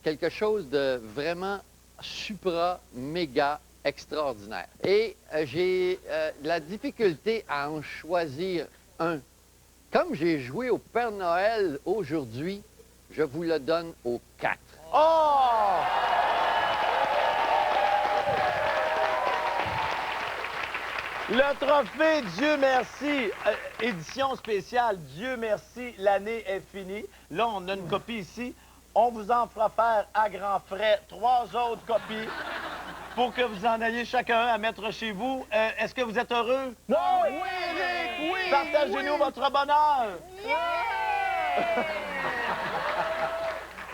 quelque chose de vraiment supra-méga extraordinaire. Et j'ai de la difficulté à en choisir un. Comme j'ai joué au Père Noël aujourd'hui, je vous le donne aux 4. Oh! Le trophée Dieu merci, édition spéciale Dieu merci, l'année est finie. Là, on a une copie ici. On vous en fera faire à grands frais 3 autres copies pour que vous en ayez chacun à mettre chez vous. Est-ce que vous êtes heureux? Oui! Oui! Partagez-nous votre bonheur!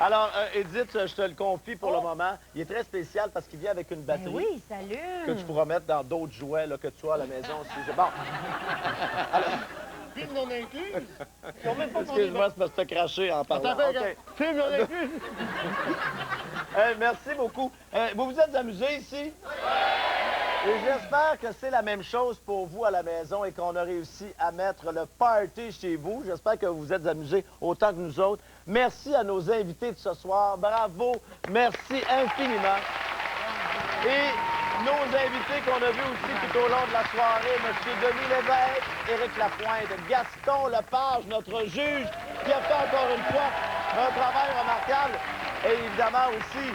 Alors, Edith, je te le confie pour le moment. Il est très spécial parce qu'il vient avec une batterie. Oui, salut! Que tu pourras mettre dans d'autres jouets là, que tu as à la maison aussi. Bon. Alors... Film non inclus? Ils ont même pas Excuse-moi, c'est parce que t'as craché en parlant. Attends, OK. Film non inclus? Merci beaucoup. Vous vous êtes amusés ici? Et j'espère que c'est la même chose pour vous à la maison et qu'on a réussi à mettre le party chez vous. J'espère que vous vous êtes amusés autant que nous autres. Merci à nos invités de ce soir. Bravo. Merci infiniment. Et nos invités qu'on a vus aussi tout au long de la soirée, M. Denis Lévesque, Éric Lapointe, Gaston Lepage, notre juge, qui a fait encore une fois un travail remarquable. Et évidemment aussi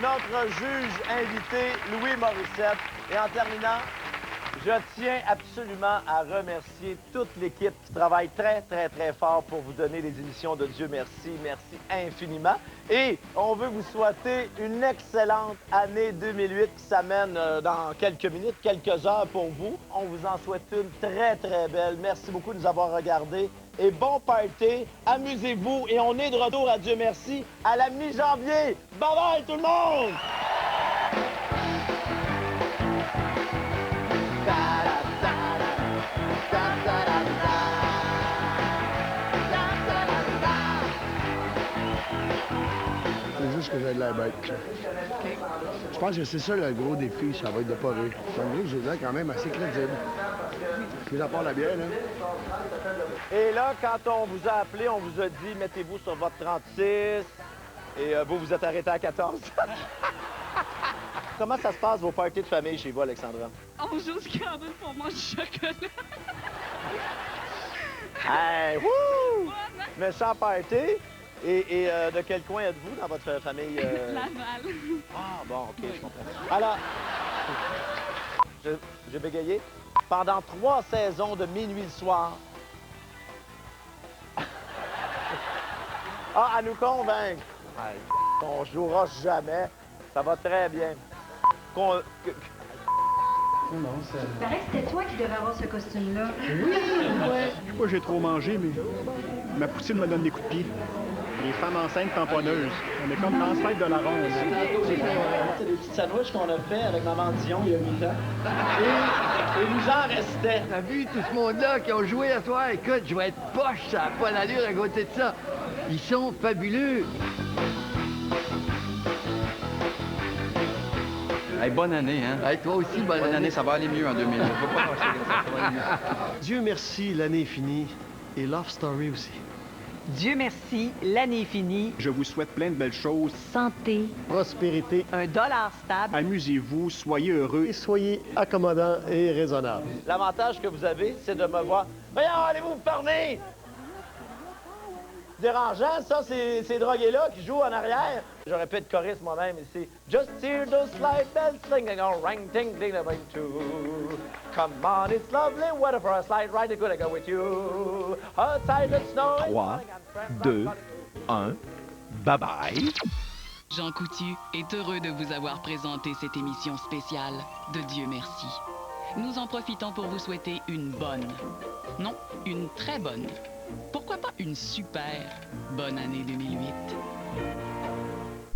notre juge invité, Louis Morissette. Et en terminant, je tiens absolument à remercier toute l'équipe qui travaille très, très, très fort pour vous donner les émissions de Dieu merci. Merci infiniment. Et on veut vous souhaiter une excellente année 2008 qui s'amène dans quelques minutes, quelques heures pour vous. On vous en souhaite une très, très belle. Merci beaucoup de nous avoir regardés. Et bon party, amusez-vous. Et on est de retour à Dieu merci à la mi-janvier. Bye-bye tout le monde! C'est juste que j'ai de la bête. Je pense que c'est ça le gros défi, ça va être de pas rire. Comme j'ai l'air quand même assez crédible. Puis à part la bière, là. Et là, quand on vous a appelé, on vous a dit « Mettez-vous sur votre 36 » et vous vous êtes arrêté à 14. Comment ça se passe, vos parties de famille chez vous, Alexandra? On joue au Scrabble pour manger du chocolat. Hey, wouh! Méchant party. Et de quel coin êtes-vous dans votre famille? Laval. Ah, bon, OK, je comprends. Alors, j'ai bégayé. Pendant 3 saisons de minuit le soir. Ah, à nous convaincre. On jouera jamais. Ça va très bien. Il paraît que c'était toi qui devais avoir ce costume-là. Oui, ouais. Moi, j'ai trop mangé, mais ma poutine me donne des coups de pied. Les femmes enceintes tamponneuses. On est comme dans la fête de la ronde. C'est des petits sandwichs qu'on a fait avec Maman Dion il y a 8 ans. Et il nous en restait. T'as vu tout ce monde-là qui ont joué à soir? Écoute, je vais être poche, ça n'a pas l'allure à côté de ça. Ils sont fabuleux. Hey, bonne année, hein? Hey, toi aussi, bonne année. Ça va aller mieux en 2000. Faut pas penser que ça va aller mieux. Dieu merci, l'année est finie. Et Love Story aussi. Dieu merci, l'année est finie. Je vous souhaite plein de belles choses. Santé. Prospérité. Un dollar stable. Amusez-vous, soyez heureux. Et soyez accommodants et raisonnables. L'avantage que vous avez, c'est de me voir. Voyons, allez-vous vous fermer! Dérangeant, ça, ces drogués-là qui jouent en arrière. J'aurais pu être choriste moi-même ici. Just hear those slide bells singing, oh, ring, ting, ding, ding, too. Come on, it's lovely weather for a slide ride, good I go with you. Outside the snow. 3, 2, 1, bye-bye. Jean Coutu est heureux de vous avoir présenté cette émission spéciale de Dieu merci. Nous en profitons pour vous souhaiter une bonne, non, une très bonne, pourquoi pas une super bonne année 2008.